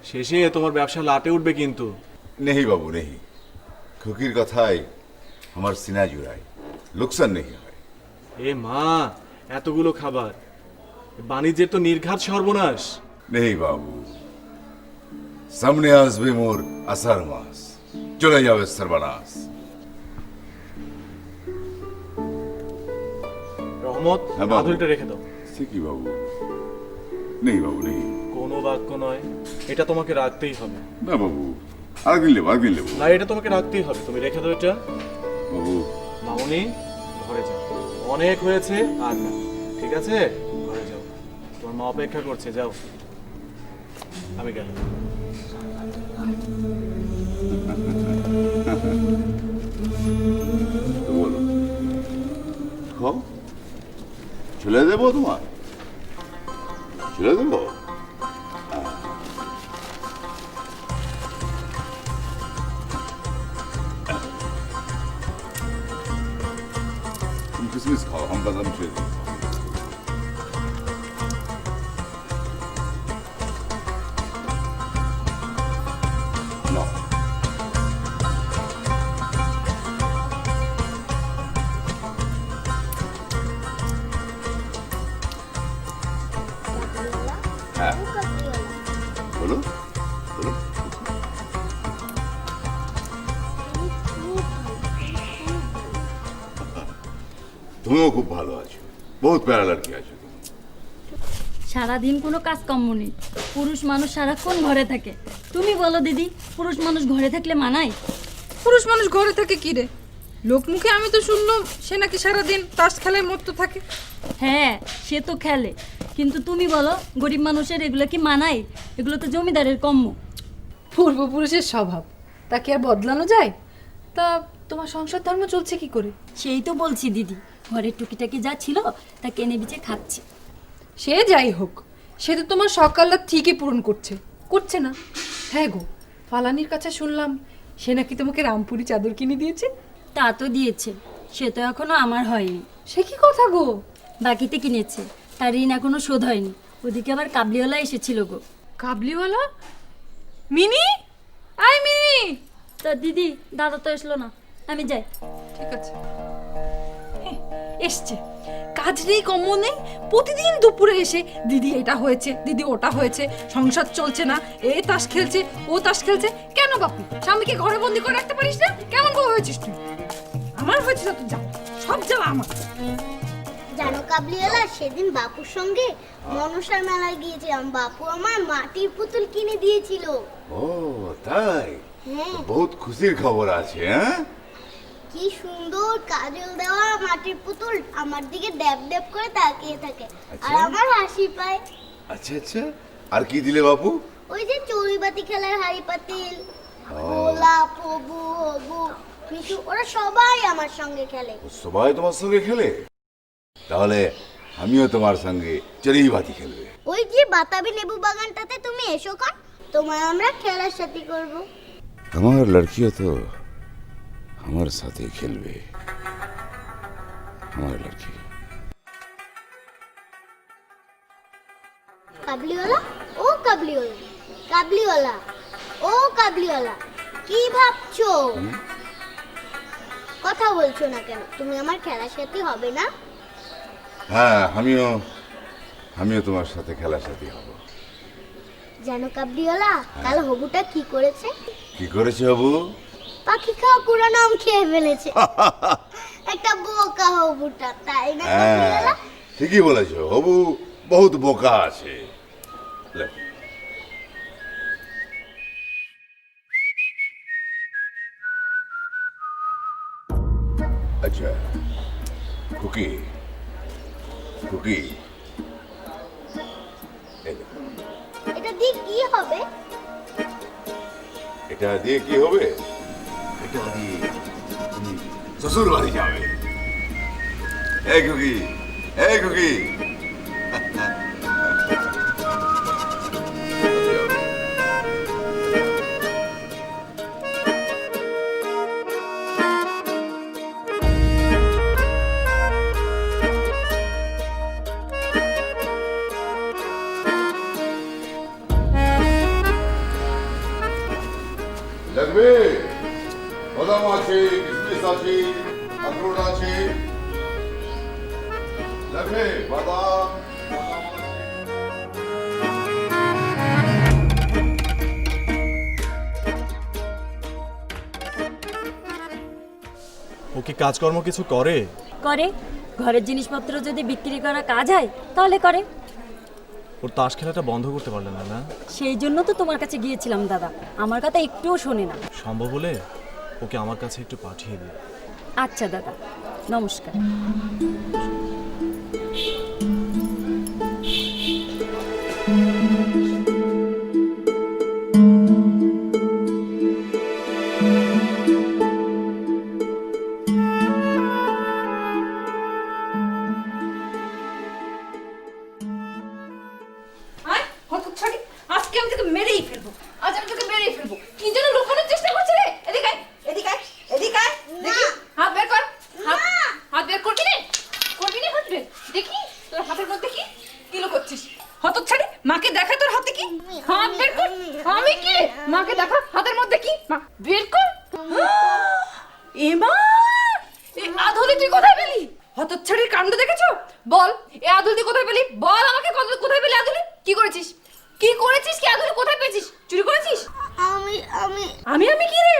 শেষে তোমার ব্যবসা লাটে উঠবে কিন্তু। নেহি বাবু নেহি, খুকির কথায় আমার সিনা জুড়ায়, লোকসান নেই হয়। এ মা, এতগুলো খাবার, বাণিজ্যের তো নির্ঘাত সর্বনাশ। নেই বাবু, সামনে আসবে মোর আষাঢ় মাস, চলে যাবে সর্বনাশ। রহমত, হ্যাঁ বাবু। আধুলিটা রেখে দাও। সে কি বাবু? নেই বাবু নেই। কোনো বাক্য নয়, এটা তোমাকে রাখতেই হবে। না বাবু, আরেকদিন লেবো, আরেকদিন লেবো। না, এটা তোমাকে রাখতেই হবে। তুমি রেখে দাও এটা। বাবু, মামনি, ঘরে যাও, অনেক হয়েছে আর না, ঠিক আছে? ঘরে যাও, তোমার মা অপেক্ষা করছে, যাও। আমি গেলাম। তো বলো, খাও, চলে দেবো তোমার, চলে দেবো। तुम किसमिस खाओ, हम बादाम छेड़ दें। नो, হ্যাঁ বলো বলো। তুমিও খুব ভালো আছো, বহুত প্যারা লড়কি আছো তুমি। সারাদিন কোনো কাজকর্ম নেই, পুরুষ মানুষ সারাক্ষণ ঘরে থাকে। তুমি বলো দিদি, পুরুষ মানুষ ঘরে থাকলে মানায়? পুরুষ মানুষ ঘরে থাকে কি রে? লোকমুখে আমি তো শুনলাম সে নাকি সারাদিন তাস খেলায় মত্ত থাকে। হ্যাঁ, সে তো খেলে, কিন্তু তুমি বলো গরিব মানুষের এগুলো কি মানায়? এগুলো তো জমিদারের কম্ম। পূর্বপুরুষের স্বভাব, তাকে আর বদলানো যায়? তা তোমার সংসার ধর্ম চলছে কি করে? সেই তো বলছি দিদি, ঘরের টুকিটাকি যা ছিল তা কেনে বিচে খাচ্ছি। সে যাই হোক, সে তো তোমার সকালটা ঠিকই পূরণ করছে, করছে না? হ্যাঁ গো, ফালানির কাছে শুনলাম সে নাকি তোমাকে রামপুরি চাদর কিনে দিয়েছে। তা তো দিয়েছে, সে তো এখনো আমার হয়নি। সে কি কথা গো? বাকিতে কিনেছে, তার ঋণ এখনো শোধ হয়নি। ওদিকে আবার কাবলিওয়ালা এসেছিল গো। কাবলিওয়ালা? মিনি, আই মিনি। তা দিদি, দাদা তো এসলো না, আমি যাই। ঠিক আছে, এসছে, কাজ নেই কম্ম নেই, প্রতিদিন দুপুরে এসে দিদি এটা হয়েছে, দিদি ওটা হয়েছে, সংসার চলছে না, এ তাস খেলছে, ও তাস খেলছে। কেন বাপু, স্বামীকে ঘরে বন্দি করে রাখতে পারিস না? কেমন বউ হয়েছিস তুই? আমার হয়েছে না তো, যা, সব জ্বালা আমার। জানো কাবলিওয়ালা, সেদিন বাপুর সঙ্গে মনসার মেলায় গিয়েছিলাম, বাপু আমার মাটির পুতুল কিনে দিয়েছিল। ও তাই? হ্যাঁ, বহুত খুশির খবর আছে। হ্যাঁ, কি সুন্দর কাজল দেওয়া মাটির পুতুল আমার দিকে ড্যাব ড্যাব করে তাকিয়ে থাকে, আর আমার হাসি পায়। আচ্ছা আচ্ছা, আর কি দিলে বাপু? ওই যে চড়ুইবাতি খেলার হাড়ি পাতিল, ভোলা, পবু, হবু, মিশু, ওরা সবাই আমার সঙ্গে খেলে। ও সবাই তোমার সঙ্গে খেলে? তাহলে আমিও তোমার সঙ্গে চড়ুই বাতি খেলবে। ওই যে বাতাবি লেবু বাগানটাতে তুমি এসো কান, তোমায় আমরা খেলার সাথী করব। আমার লড়কিও তো আমার সাথে খেলবে, আমার লড়কি। কাবলিওয়ালা, ও কাবলিওয়ালা, কাবলিওয়ালা, ও কাবলিওয়ালা, কি ভাবছো? কথা বলছো না কেন? তুমি আমার খেলার সাথী হবে না? হ্যাঁ, আমিও তোমার সাথে খেলার সাথী হব। জানো কাবলিওয়ালা, কাল হবুটা কি করেছে? কি করেছে বাবু? পাখি খাওয়া কুড়ানো আম খেয়ে ফেলেছে। একটা বোকা হবুটা, তাই না হ্যাঁ কাবলিওয়ালা? ঠিকই বলেছো, হবু বহুত বোকা আছে। লে। আচ্ছা খুকি, খুকি এই দেখো, এটা দিয়ে কি হবে? এটা দিয়ে কি হবে? এটা দিয়ে তুমি শ্বশুর বাড়ি যাবে। এই খুকি, এই খুকি। লাগবে? বাদাম আছে, কিশমিশ আছে, আখরোট আছে। লাগবে বাদাম? বাদাম আছে। ও কি কাজকর্ম কিছু করে? করে। ঘরের জিনিসপত্র যদি বিক্রি করা কাজ হয় তাহলে করে। ওর তাস খেলাটা বন্ধ করতে পারলেন না? সেই জন্য তো তোমার কাছে গিয়েছিলাম দাদা, আমার কথা একটুও শোনে না। সম্ভব হলে ওকে আমার কাছে একটু পাঠিয়ে দিই। আচ্ছা দাদা, নমস্কার। আয় হতচ্ছাড়ি, আজকে আমি তোকে মেরেই ফেলবো, আজ আমি তোকে মেরেই ফেলবো। কি যেন লুকানোর চেষ্টা করছে রে। এদিকে আয়, এদিকে আয়, এদিকে আয়, দেখি হাত বের কর। হাত বের করবি না? করবি না হাত বের? দেখি তোর হাতের মধ্যে কি কি লুকোচ্ছিস। হতচ্ছাড়ি, মাকে দেখা তোর হাতে কি। হাত বের কর। আমি কি? মাকে দেখা হাতের মধ্যে কি। মা বের কর। এমা, এই আধুলি তুই কোথায় পেলি? হতচ্ছাড়ির কাণ্ড দেখেছো? বল, এ আদুলি তুই কোথায় পেলি? বল আমাকে, কোথায় পেলি আদুলি? কি করেছিস? কি করেছিস? কি আদুলি কোথায় পেয়েছিস? চুরি করেছিস? আমি আমি আমি আমি কি রে?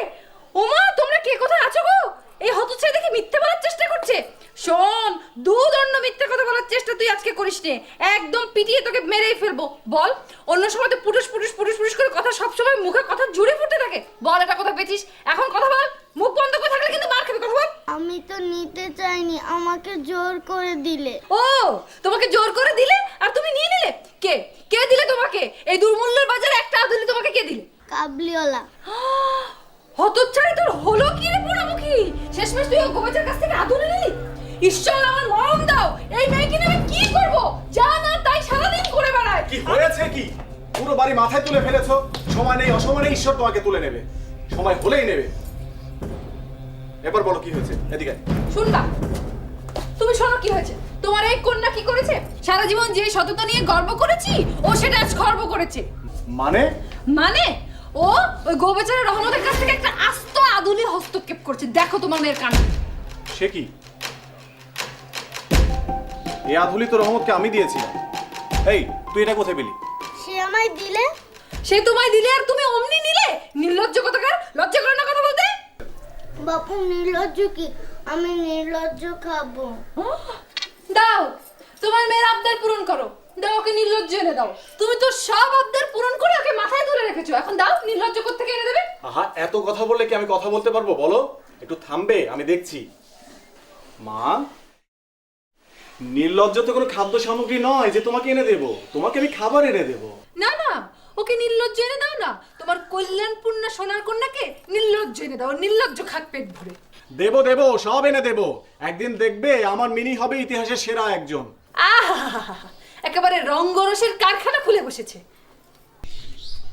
ওমা, তোমরা কে কোথায় আছো গো? এই হতচ্ছাড়ি দেখে মিথ্যে বলার চেষ্টা করছে। শোন, দুদণ্ড মিথ্যে কথা বলার চেষ্টা তুই আজকে করিস নে, একদম পিটিয়ে তোকে মেরেই ফেলবো। বল, অন্য সময় তো পুরুষ পুরুষ পুরুষ পুরুষ করে কথা সবসময় মুখে কথা জুড়ে ফুটে থাকে। বল এটা কোথায় পেয়েছিস? এখন কথা বল, মুখ বন্ধ করে থাকলে কিন্তু মার খাবি। কথা বল। আমি তো নিতে চাইনি, আমাকে জোর করে দিলে। ও, তোমাকে জোর করে দিলে আর তুমি নিয়ে নিলে? কে কে দিলে তোমাকে? এই দুর্মূল্যের বাজারে একটা আদুলি তোমাকে কে দিলে? কাবলিওয়ালা। হতচ্ছাড়ি, তোর হলো কি রে পোড়ামুখী? শেষমেশ তুই ও গোবাচার কাছ থেকে আদুলি নিলি? ঈশ্বর আমার মরণ দাও, এই মেয়েকে নিয়ে আমি কি করব? যা না তাই সারাদিন করে বেড়ায়। কি হয়েছে কি? পুরো বাড়ি মাথায় তুলে ফেলেছো। সময় নেই, অসময় নেই, ঈশ্বর তোমাকে তুলে নেবে। সময় হলেই নেবে। এবার বলো কি হয়েছে? এদিকে শুনবা, তুমি শোনো কি হয়েছে। তোমার এই কন্যা কি করেছে? সারা জীবন যে সততা নিয়ে গর্ব করেছি, ও সেটা আজ খর্ব করেছে। মানে? মানে ও ওই গোবেচারের রহমতের কাছ থেকে একটা আস্ত আদুলি হস্তক্ষেপ করছে। দেখো তোমার মেয়ের কাণ্ড। সে কি? এই আধুলি তো রহমতকে আমি দিয়েছিলাম। এই, তুই এটা কোথায় পেলি? সে আমায় দিলে। সে তোমায় দিলে আর তুমি অমনি নিলে? নির্লজ্জ কোথাকার, লজ্জা করে না কথা বলতে? বাপু নির্লজ্জ কি? আমি নির্লজ্জ খাবো। দাও, তোমার মেয়ের আবদার পূরণ করো। দাও, ওকে নির্লজ্জ এনে দাও। তুমি তো সব আবদার পূরণ করে ওকে মাথায় তুলে রেখেছো, এখন দাও নির্লজ্জ কোত্থেকে এনে দেবে? আহা, এত কথা বললে কি আমি কথা বলতে পারবো? বলো, একটু থামবে, আমি দেখছি। মা, নির্লজ্জ তো কোনো খাদ্য সামগ্রী নয় যে তোমাকে এনে দেবো। তোমাকে আমি খাবার এনে দেবো। না না, ওকে নির্লজ্জ এনে দাও না। তোমার কল্যাণপূর্ণা সোনার কন্যাকে নির্লজ্জ এনে দাও, নির্লজ্জ খাক পেট ভরে। দেবো দেবো, সব এনে দেবো। একদিন দেখবে আমার মিনি হবে ইতিহাসের সেরা একজন। আহা, একেবারে রঙ্গরসের কারখানা খুলে বসেছে।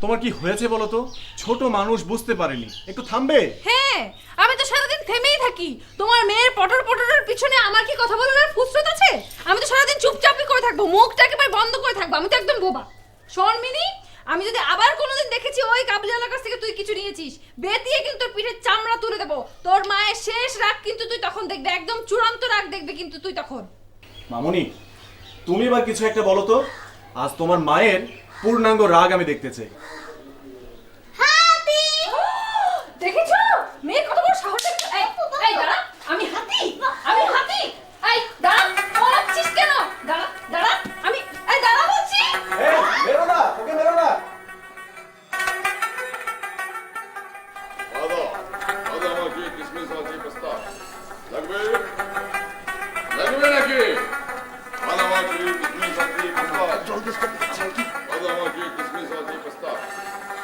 তোমার কি হয়েছে বলো তো? ছোট মানুষ, বুঝতে পারেনি। একটু থামবে? হ্যাঁ, আমি তো সারাদিন থেমেই থাকি। তোমার মেয়ের পটর পটরের পিছনে আমার কি কথা বলার আর ফুসরত আছে? আমি তো সারাদিন চুপচাপই করে থাকবো, মুখটা একেবারে বন্ধ করে থাকবো। আমি তো একদম বোবা। শোন মিনি, আমি যদি আবার কোনোদিন দেখেছি ওই কাবলিওয়ালার কাছ থেকে তুই কিছু নিয়েছিস, বেতিয়ে কিন্তু তোর পিঠের চামড়া তুলে দেবো। তোর মায়ের শেষ রাগ কিন্তু তুই তখন দেখবে, একদম চূড়ান্ত রাগ দেখবে কিন্তু তুই তখন। মামুনি, তুমি এবার কিছু একটা বলো তো। আজ তোমার মায়ের পূর্ণাঙ্গ রাগ আমি দেখতে চাই। হাতি দেখেছো মেয়ে কত বড় সাহস! এই এই দাঁড়া, আমি হাতি, আমি হাতি। এই দাঁড়া, ওড়াচ্ছিস কেন? দাঁড়া দাঁড়া, আমি এই দাঁড়া বলছি। বেরো না, ওকে বেরো না। বাদাম আছে, কিশমিশ আছে, পেস্তা লাগবে লাগবে নাকি? বাদাম আছে, কিশমিশ আছে, পেস্তা বাদাম আছে, কিশমিশ আছে, পেস্তা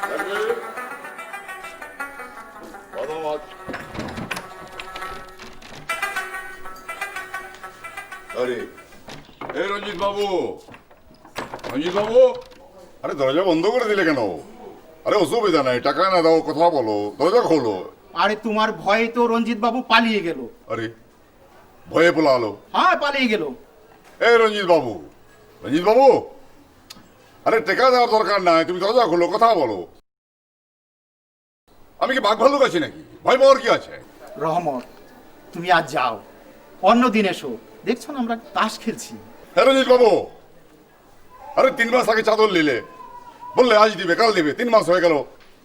লাগবে বাদাম আছে। আরে এ রঞ্জিত বাবু, রঞ্জিত বাবু, আরে দরজা বন্ধ করে দিলে কেন? আরে অসুবিধা নাই, টাকা না দাও, কথা বলো, দরজা খোলো। আরে তোমার ভয়ে তো রঞ্জিত বাবু পালিয়ে গেল। আরে ভয়ে পোলালো? হ্যাঁ পালিয়ে গেল। এই রঞ্জিত বাবু, রঞ্জিত বাবু, আরে টাকা দেওয়ার দরকার নাই, তুমি দরজা খোলো, কথা বলো। আমি কি বাঘ ভাল্লুক আছি নাকি? ভয় পাওয়ার কি আছে? রহমত, তুমি আজ যাও, অন্য দিন এসো। দেখছো না আমরা তাস খেলছি। হ্যাঁ রঞ্জিত বাবু, আরে 3 মাস আগে চাদর নিলে, বললে আজ দিবে কাল দিবে, 3 মাস হয়ে গেল,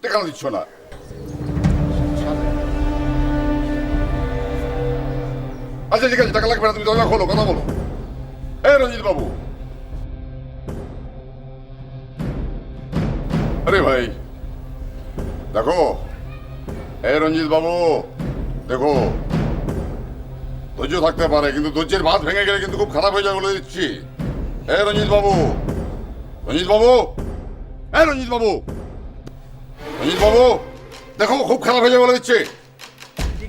টাকা দিচ্ছ না। আচ্ছা ঠিক আছে, টাকা লাগবে না, তুমি দরজা খোলো, কথা বলো। এই রঞ্জিত বাবু, আরে ভাই দেখো, এই রঞ্জিত বাবু দেখো, ধৈর্য থাকতে পারে, কিন্তু ধৈর্যের ভাত ভেঙে গেলে কিন্তু খুব খারাপ হয়ে যাবে বলে দিচ্ছি। এই রঞ্জিত বাবু, রঞ্জিত বাবু, এই রঞ্জিত বাবু, রঞ্জিত বাবু দেখো, খুব খারাপ হয়ে যাবে বলে দিচ্ছি,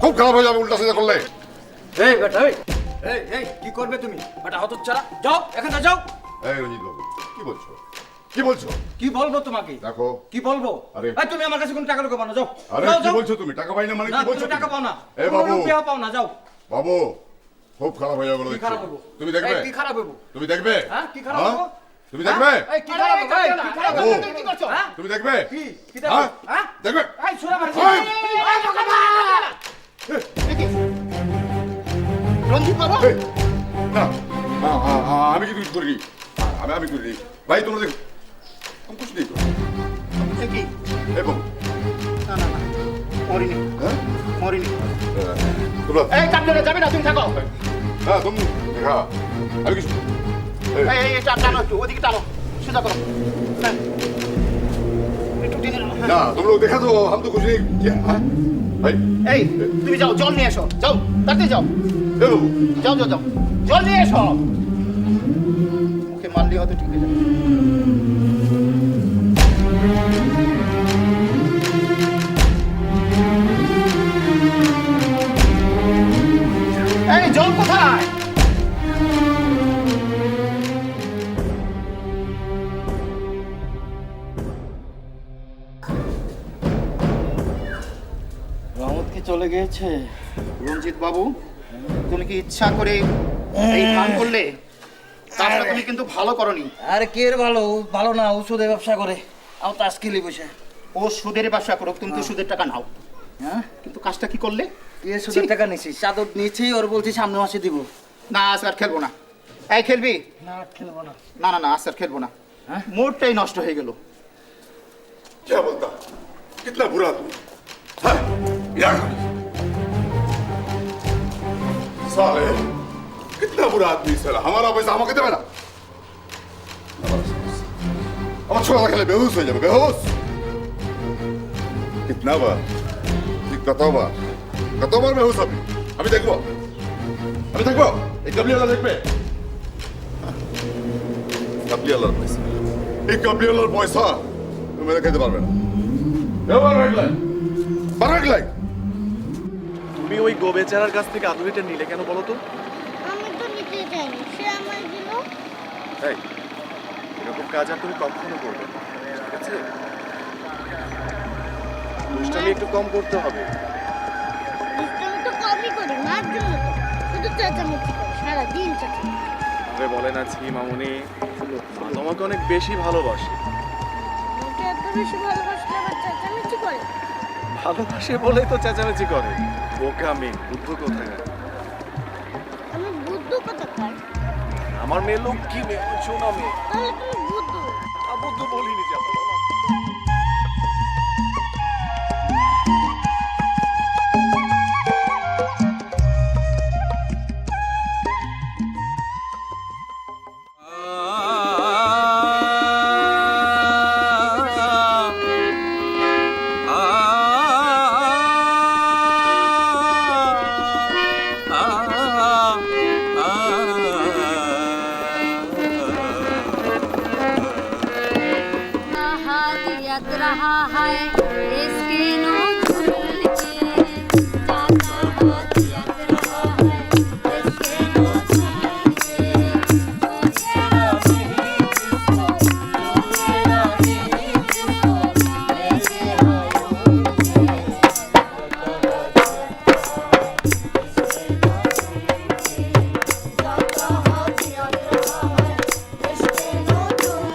খুব খারাপ হয়ে যাবে উল্টা সিধা করলে। এই বেটা, এই কি করবে তুমি? বেটা হতচ্ছাড়া, যাও এখান থেকে যাও। এই রঞ্জিত বাবু, কি বলছো, কি বলছো? কি বলবো তোমাকে? দেখো, কি বলবো? আরে। এই তুমি আমার কাছে কোনো টাকা লোক পাও না, যাও। আরে যাও, কি যাও। বলছো তুমি? টাকা পাই না মানে না, কি বলছো? তুমি টাকা পাও না। এই বাবু, কোনো রুপিয়া পাও না, যাও। বাবু খুব খারাপ হয়ে যাবে বলে কি দিচ্ছি। খারাপ হবো? তুমি দেখবে, এই, কি খারাপ হবো? তুমি দেখবে, হ্যাঁ, কি খারাপ হ্যাঁ? হবো? তুমি দেখবে, এই, কি খারাপ হবো? এই, কি খারাপ হবো? ও। তুমি কি করছো? হ্যাঁ? তুমি দেখবে, কি হ্যাঁ দেখবো? হ্যাঁ? দেখবে। এই, ছোড়া মারছি। এই! রঞ্জিত বাবু, এই, না, আমি কিছু করিনি, আমি করিনি ভাই, তোমরা দেখো, আমি কিছু নেই তো। এ কি? এই বাবু, না না না, মরিনি, হ্যাঁ মরিনি। তোমরা, এই কামড়ে যাবে না, তুমি থাকো। হ্যাঁ তুমি দেখা, আমি কিছু, এই, এই এই টানো একটু, ওদিকে টানো, সোজা করো। হ্যাঁ। একটু টেনে নাও, হ্যাঁ। না তোমরা দেখা তো, আমি তো কিছু নেই। হ্যাঁ ভাই, এই তুমি যাও, জল নিয়ে এসো, যাও তাড়াতাড়ি যাও, এই বাবু, যাও যাও যাও, জল নিয়ে এসো। মুখে মারলে হয়তো ঠিক হয়ে যাবে। এই জল কোথায়? রহমত কি চলে গিয়েছে? রঞ্জিত বাবু, তুমি কি ইচ্ছা করে এই কাম করলে? কাজটা তুমি কিন্তু ভালো করনি। আরে কে এর ভালো? ও ভালো না, ওষুধে ব্যবসা করে, আমার তাস খেলি বসে। ও সুদের ব্যবসা করো, তুমি তো সুদের টাকা নাও, হ্যাঁ, কিন্তু কাজটা কি করলে? কে সুদের টাকা নিছিস? চাদর নিয়েছি, ওর বলছি সামনে মাসে দিব। না আজ আর খেলবো না। এই খেলবি? না, খেলবো না। না না না, আজ আর খেলবো না। মোড়টাই নষ্ট হয়ে গেল। क्या बोलता, कितना बुरा आदमी, हाँ, यहाँ खड़ी। साले, कितना बुरा आदमी साला, हमारा पैसा हमें देवे ना। अब छोड़ा खेले बेहोश हो जाए, बेहोश। कितना बार, कतो बार बेहोश अभी देखो, एक कबली वाला देख पे, कबली वाला पैसा, एक कबली वाला पैसा, तो मेरे कहते पारबे ना। তুমি ওই গোবেচারার কাছ থেকে আদুরিটা নিলে কেন বলো তো? আমি তো নিতে চাইনি, সে আমায় দিল। এই, এরকম কাজ আর তুমি কখনো করবে না, ঠিক আছে? দুষ্টামি একটু কম করতে হবে। দুষ্টামি তো কমই করি, মার জন্য তো। শুধু চেঁচামেচি করি, সারাদিন চেঁচামেচি। আরে বলে না ছি মামুনি, মা তোমাকে অনেক বেশি ভালোবাসে। আমাকে এত বেশি ভালোবাসলে আবার চেঁচামেচি করে? ভালোবাসে বলেই তো চেঁচামেচি করে। বোকামি, বুদ্ধ কোথায়? আমি বুদ্ধ কোথাকার? আমার মেয়ে লক্ষ্মী মেয়ে, সোনা মেয়ে। তাহলে তুমি বুদ্ধ। ও তো বলিনি যে আমরা हाथ रहा है इसके नौचुल के जाता हाथ यद रहा है इसके नौचुल के छोड़ेगा नहीं जिसको छोड़ेगा नहीं जिसको लेके आयो जाता हाथ यद रहा है इसके नौचुल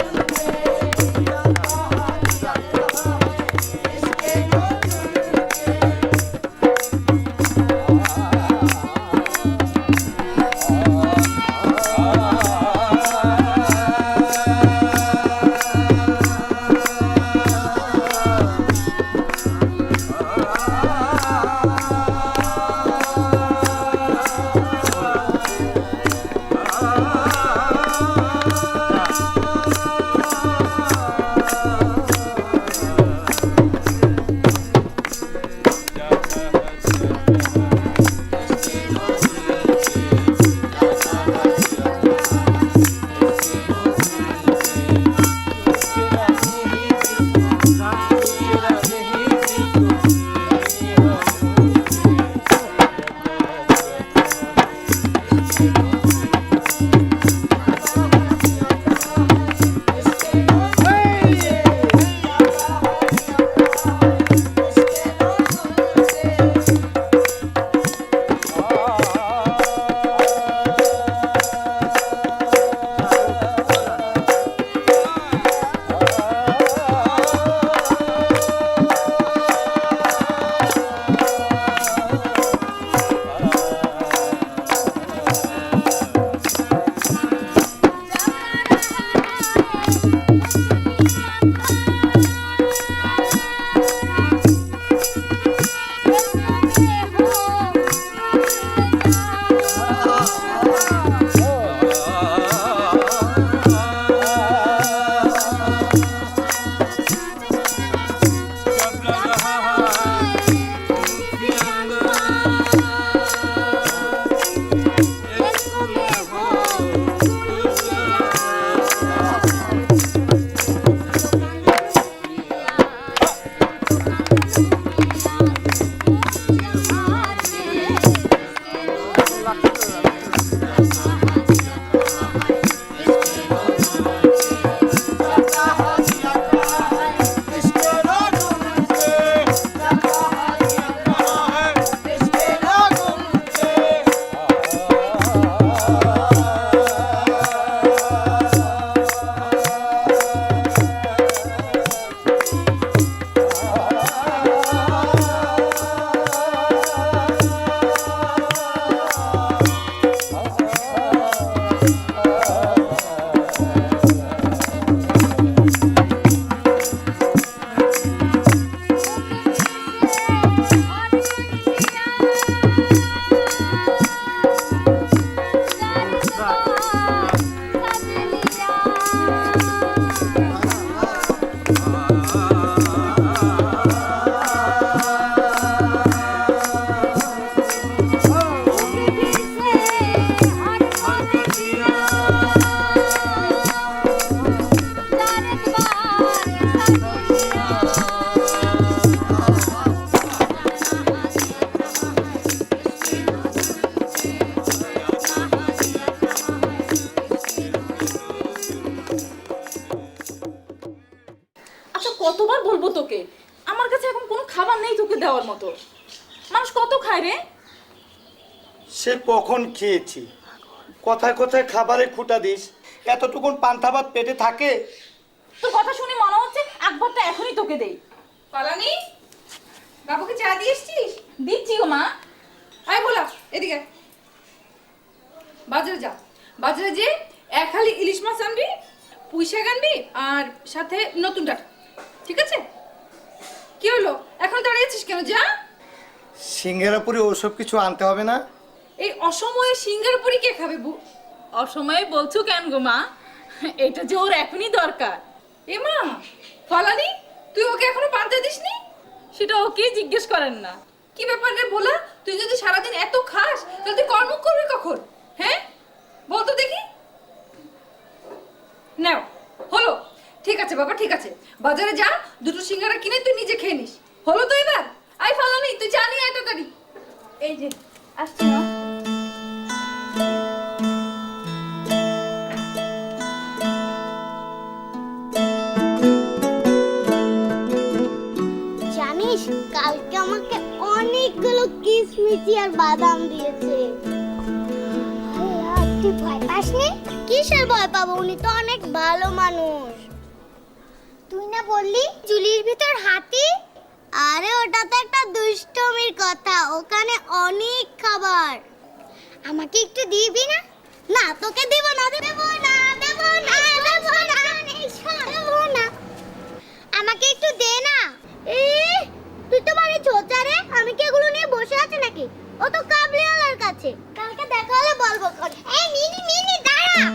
के जाता हाथ यद रहा है इसके কতবার বলবো তোকে, আমার কাছে এখন কোনো খাবার নেই তোকে দেওয়ার মতো। মানুষ কত খায় রে? সে কখন খেয়েছি, কথায় কথায় খাবারে খুঁটা দিস, এতটুকুন পান্তা ভাত পেটে থাকে? তোর কথা শুনে মনে হচ্ছে একবারটা এখনই তোকে দেই। পালানি, বাবুকে চা দিয়ে এসছিস? দিচ্ছি গো মা। আয় বলা এদিকে, বাজারে যা, বাজারে যে এক হালি ইলিশ মাছ আনবি, পুঁইশাক আনবি আর সাথে নতুন ডাটা, ঠিক আছে? কি হলো, এখন দাঁড়িয়েছিস কেন? যা। সিঙ্গারা পুরি ওসব কিছু আনতে হবে না? এই অসময়ে সিঙ্গার পুরি কে খাবে বউ? অসময়ে বলছো কেন গো মা? এটা যে ওর এখনই দরকার। এ মা, ফলানি তুই ওকে এখনো পান্তা দিসনি? সেটা ওকে জিজ্ঞেস করেন না। কি ব্যাপার রে ভোলা, তুই যদি সারাদিন এত খাস তাহলে তুই কর্ম করবি কখন? হ্যাঁ বল তো দেখি। নাও, হলো, ঠিক আছে বাবা, ঠিক আছে, বাজারে যা, দুটো সিঙ্গারা কিনে তুই নিজে খেয়ে নিস। হলো তো এবার? আই ফলানি, তুই জানি এত তাড়াতাড়ি। এই যে আসছি না। জানিস কালকে আমাকে অনেকগুলো কিশমিশি আর বাদাম দিয়েছে। আল্লাহ, তুই ভয় পাসনি? কিসের ভয় পাবো, উনি তো অনেক ভালো মানুষ। তুই না বললি চুলির ভিতর হাতি? আরে ওটা তো একটা দুষ্টমির কথা, ওখানে অনেক খাবার। আমাকে একটু দিবি না? না তোকে দেব না, দেব না, দেব না, দেব না, দেব না। আমাকে একটু দে না। তুই তো মানে ছোচা রে, আমি কি এগুলো নিয়ে বসে আছি নাকি? ও তো কাবলিওয়ালার কাছে, কালকে দেখা হলে বলবো। এই মিনি মিনি দাঁড়া।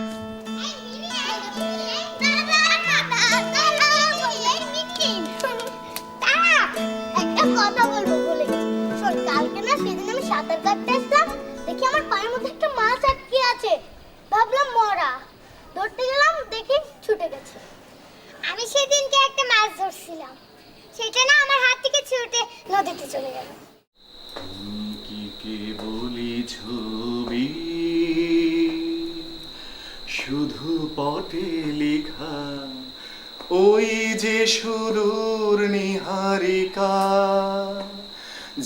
এই মিনি, একটা কথা বলবো বলে গেছি। শোন, কালকে না সেদিন আমি সাঁতার কাটতে এসেছিলাম, দেখি আমার পায়ের মধ্যে একটা মাছ আটকে আছে। ভাবলাম মরা, ধরতে গেলাম দেখি ছুটে গেছে। আমি সেদিনকে একটা মাছ ধরছিলাম, সেটা না আমার হাত থেকে ছুটে নদীতে চলে গেল। তুমি কি কেবলি ছবি, শুধু পটে লেখা, ওই যে সুদূর নিহারিকা,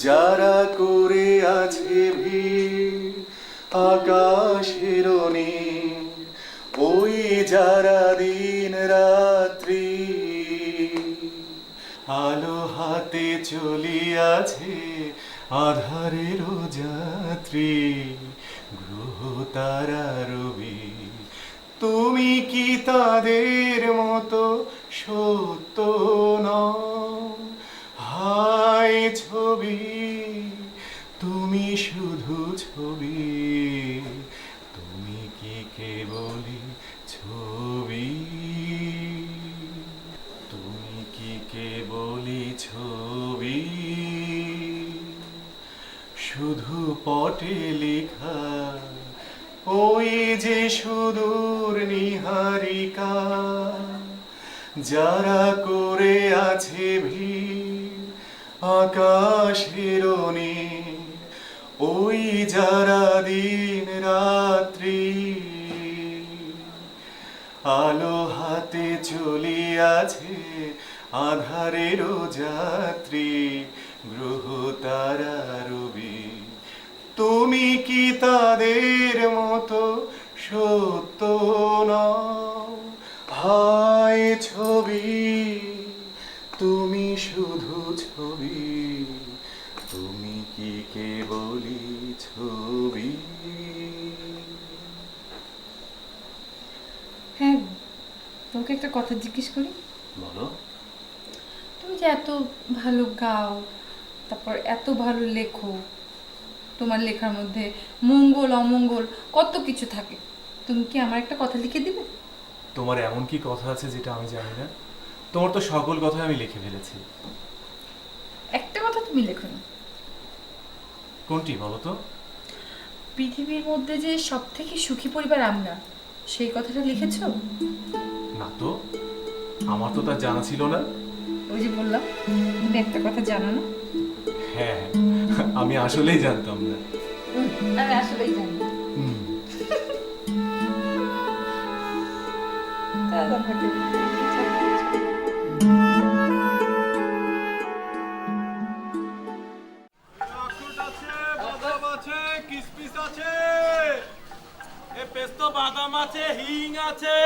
যারা করে আছে ভিড় আকাশের নীল, ওই যারা দিন রাত্রি আলো হাতে চলিয়াছে আধারের যাত্রী, গ্রহ তারা রবি, তুমি কি তাদের মতো সত্য নও? হায় ছবি, তুমি শুধু ছবি, তুমি কি কেবলই ছবি, তুমি কি কেবলই ছবি, শুধু পটে লেখা, ওই যে সুদূর নিহারিকা, যারা করে আছে ভিড় আকাশের নীল, ওই যারা দিন রাত্রি আলো হাতে চলিয়াছে আধারের যাত্রী, গ্রহ তারা রবি, তুমি কি তাদের মতো সত্য নও? হায় ছবি, তুমি শুধু ছবি, তুমি কি কেবলই ছবি। হ্যাঁ, তোকে একটা কথা জিজ্ঞেস করি। বলো। তুমি যে এত ভালো গাও, তারপর এত ভালো লেখো, তোমার লেখার মধ্যে মঙ্গল অমঙ্গল কত কিছু থাকে, তুমি কি আমার একটা কথা লিখে দিবে? তোমার এমন কি কথা আছে যেটা আমি জানি না? তোমার তো সকল কথা আমি লিখে ফেলেছি। একটা কথা তুমি লেখো না। কোনটি বলো তো? পৃথিবীর মধ্যে যে সব থেকে সুখী পরিবার আমরা, সেই কথাটা লিখেছো? না তো, আমার তো তার জানা ছিল না। ওই যে বললাম তুমি একটা কথা জানো না। হ্যাঁ, আমি আসলেই জানতাম না। আমি আসলেই জানি। কিসমিস আছে, পেস্তো বাদাম আছে, হিং আছে,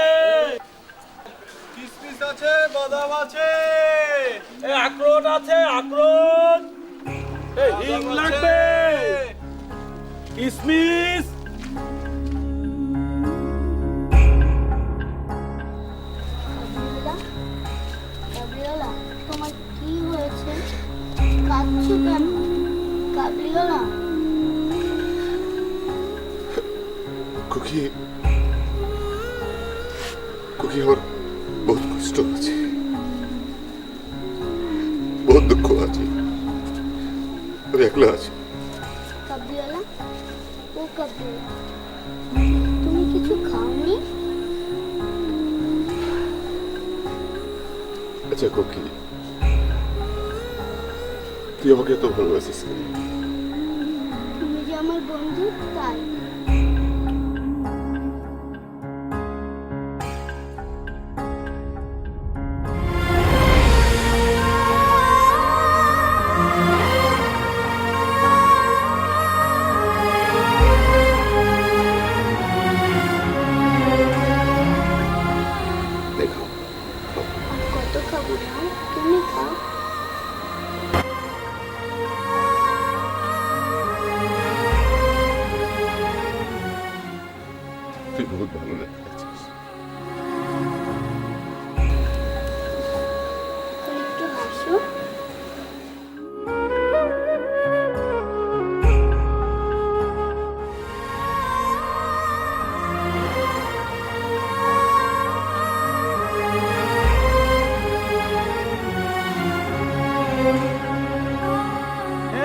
কিসমিস আছে, বাদাম আছে, আখরোট আছে, আখরোট, হিং লাগবে, কিসমিস। কাঁদছো কেন কাবলিওয়ালা? খুকি খুকি আমার বহুত কষ্ট আছে, বহুত দুঃখ আছে, আমি একলা আছি। কাবলিওয়ালা, ও কাবলিওয়ালা, তুমি কিছু খাওনি? আচ্ছা খুকি, তুই আমাকে এত ভালোবাসিস কেন? তুমি যে আমার বন্ধু তাই। দেখো আর কত খাবো না, তুমি খাও। তুই বহুত ভালো লেগেছিস। এখন একটু হাসো।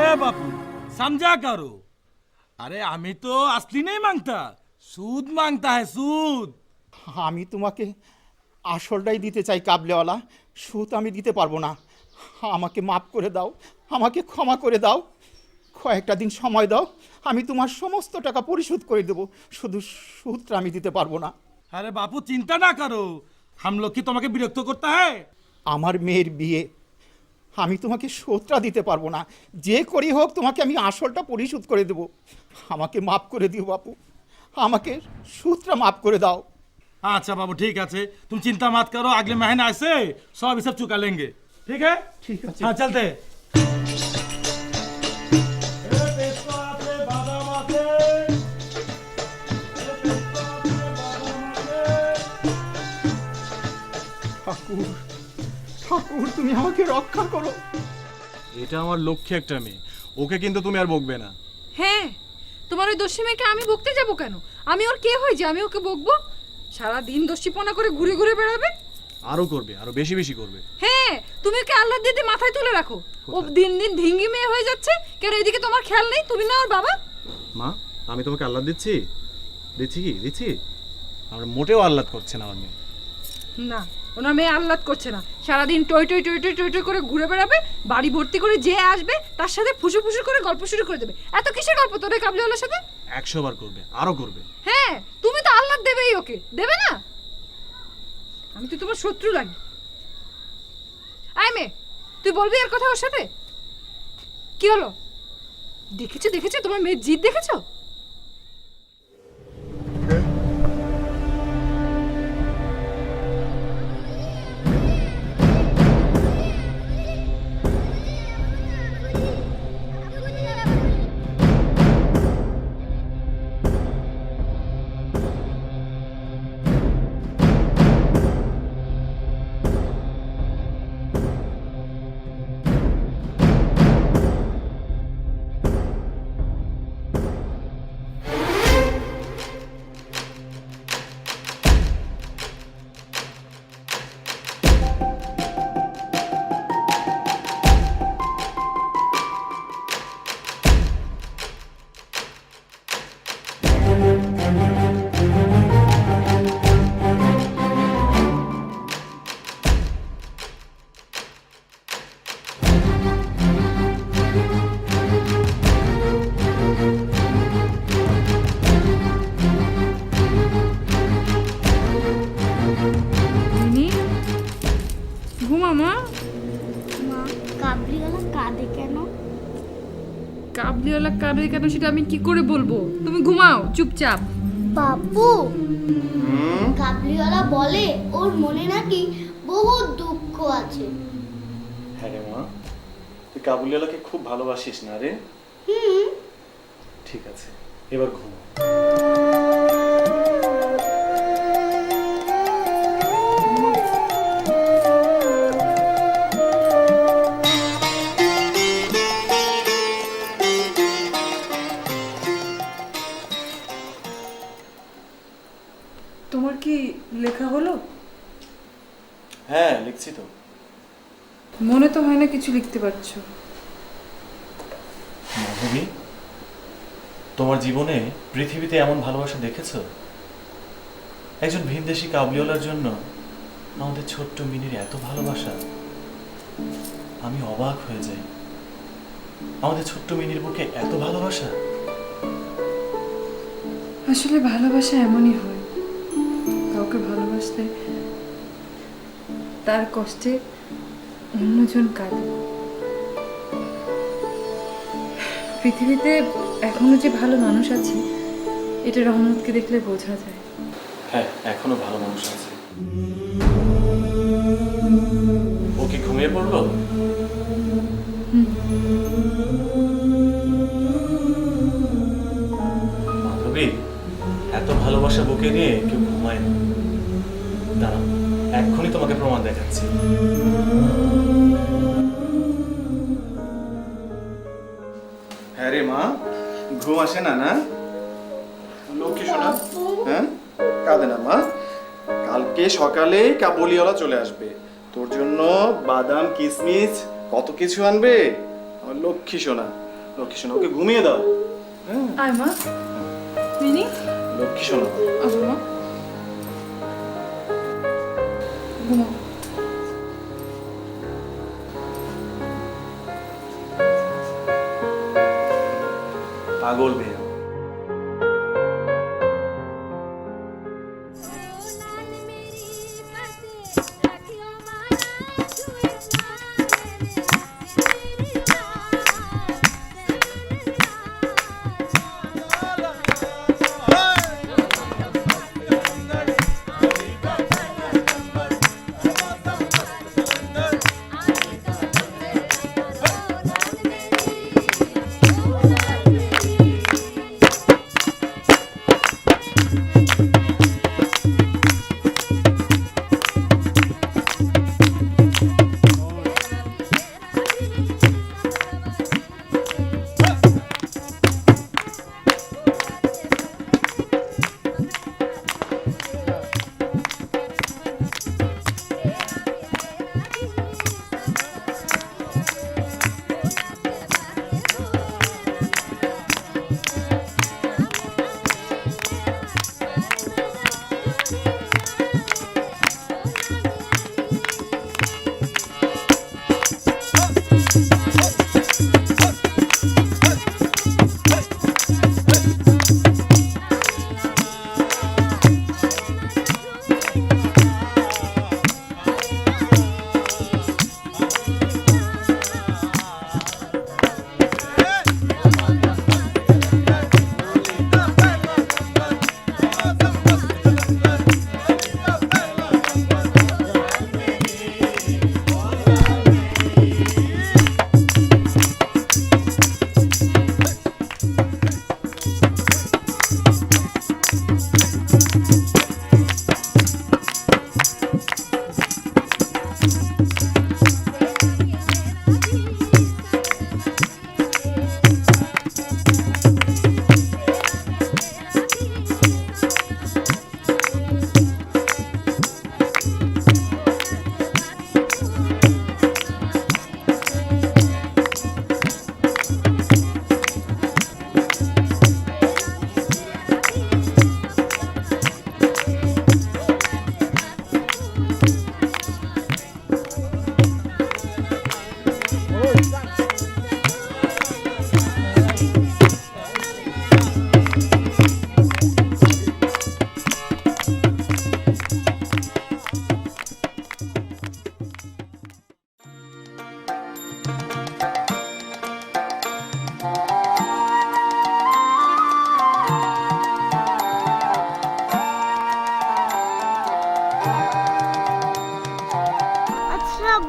ए बापू समझा करो। अरे हमें तो असली नहीं मांगता, सूद मांगता है सूद। আমি তোমাকে আসলটাই দিতে চাই কাবলেওয়ালা, সুদ আমি দিতে পারবো না। আমাকে মাফ করে দাও, আমাকে ক্ষমা করে দাও, কয়েকটা দিন সময় দাও, আমি তোমার সমস্ত টাকা পরিশোধ করে দেবো, শুধু সুদটা আমি দিতে পারবো না। अरे बापू चिंता ना करो, हम लोग की তোমাকে বিরক্ত করता है। আমার মেয়ের বিয়ে, আমি তোমাকে সুদটা দিতে পারবো না, যে করি হোক তোমাকে আমি আসলটা পরিশোধ করে দেবো। আমাকে মাফ করে দিও বাপু, আমাকে সুদটা মাফ করে দাও। अच्छा बाबू ठीक है, तुम चिंता मत करो, अगले महीने से सब सब चुका लेंगे, ठीक है? ঠিক আছে। हाँ चलते। ঠাকুর, ঠাকুর তুমি আমাকে রক্ষা করো। এটা আমার লক্ষ্যে একটা মেয়ে, ওকে কিন্তু তুমি আর বকবে না। হ্যাঁ, তোমার ওই দোষী মেয়েকে আমি বকতে যাব কেন? আমি ওর কে হই যে আমি ওকে বকবো? সারা দিন দোষীপনা করে ঘুরে ঘুরে বেড়াবে। আরো করবে, আরো বেশি বেশি করবে। হ্যাঁ, তুমি ওকে আল্লাহ দিতে মাথায় তুলে রাখো। ও দিন দিন ধিঙ্গি মেয়ে হয়ে যাচ্ছে। কেন এদিকে তোমার খেয়াল নেই? তুমি না ওর বাবা? মা, আমি তোমাকে আহ্লাদ দিচ্ছি? দিচ্ছি কি? দিচ্ছি? আমরা মোটেও আহ্লাদ করছে না আমার মেয়ে। না, ওনার মেয়ে আহ্লাদ করছে না। সারাদিন টই টই টই টই টই টই করে ঘুরে বেড়াবে, বাড়ি ভর্তি করে যে আসবে তার সাথে ফুসু ফুসু করে গল্প শুরু করে দেবে। এত কিসের গল্প তোর এই কাবলিওয়ালার সাথে? 100 বার করবে, আরো করবে। হ্যাঁ, তুমি তো আহ্লাদ দেবেই ওকে, দেবে না? আমি তো তোমার শত্রু লাগি। আয় মেয়ে, তুই বলবি এর কথা ওর সাথে? কি হলো? দেখেছো দেখেছো তোমার মেয়ের জিদ দেখেছো? ঘুমা মা, কাবলিওয়ালা কাঁদে কেন? কাবলিওয়ালা কাঁদে কেন সেটা আমি কি করে বলবো? তুমি ঘুমাও চুপচাপ। বাপু, কাবলিওয়ালা বলে ওর মনে নাকি বহুত দুঃখ আছে। হ্যাঁ রে মা, তুই কাবুলিওয়ালাকে খুব ভালোবাসিস না রে? ঠিক আছে, এবার ঘুমো। হ্যাঁ লিখছি তো। মনে তো হয় না কিছু লিখতে পারছো। মাধবী, তোমার জীবনে পৃথিবীতে এমন ভালোবাসা দেখেছো? একজন ভিনদেশি কাবুলিওয়ালার জন্য আমাদের ছোট্ট মিনির এত ভালোবাসা, আমি অবাক হয়ে যাই। আমাদের ছোট্ট মিনির বুকে এত ভালোবাসা। আসলে ভালোবাসা এমনই হয়, কাউকে ভালোবাসলে তার কষ্টে অন্যজন কাঁদে। পৃথিবীতে এখনো যে ভালো মানুষ আছে এটা রহমতকে দেখলে বোঝা যায়। হ্যাঁ, এখনো ভালো মানুষ আছে। ও কি ঘুমিয়ে পড়লো? মাধবী, এত ভালোবাসা বুকে নিয়ে কেউ ঘুমায় না। দাঁড়াও, এক্ষুনি তোমাকে প্রমাণ দেখাচ্ছি। হ্যাঁ রে মা, ঘুম আসে না? না লক্ষ্মী শোনা, হ্যাঁ কাঁদে না মা। কালকে সকালে কাবুলিওয়ালা চলে আসবে, তোর জন্য বাদাম কিশমিশ কত কিছু আনবে। আমার লক্ষ্মী শোনা, লক্ষ্মী শোনা, ওকে ঘুমিয়ে দাও। হ্যাঁ আয় মা। মিনি, লক্ষ্মী শোনা। আসো মা, ঘুমাও। পাগল মেয়ে।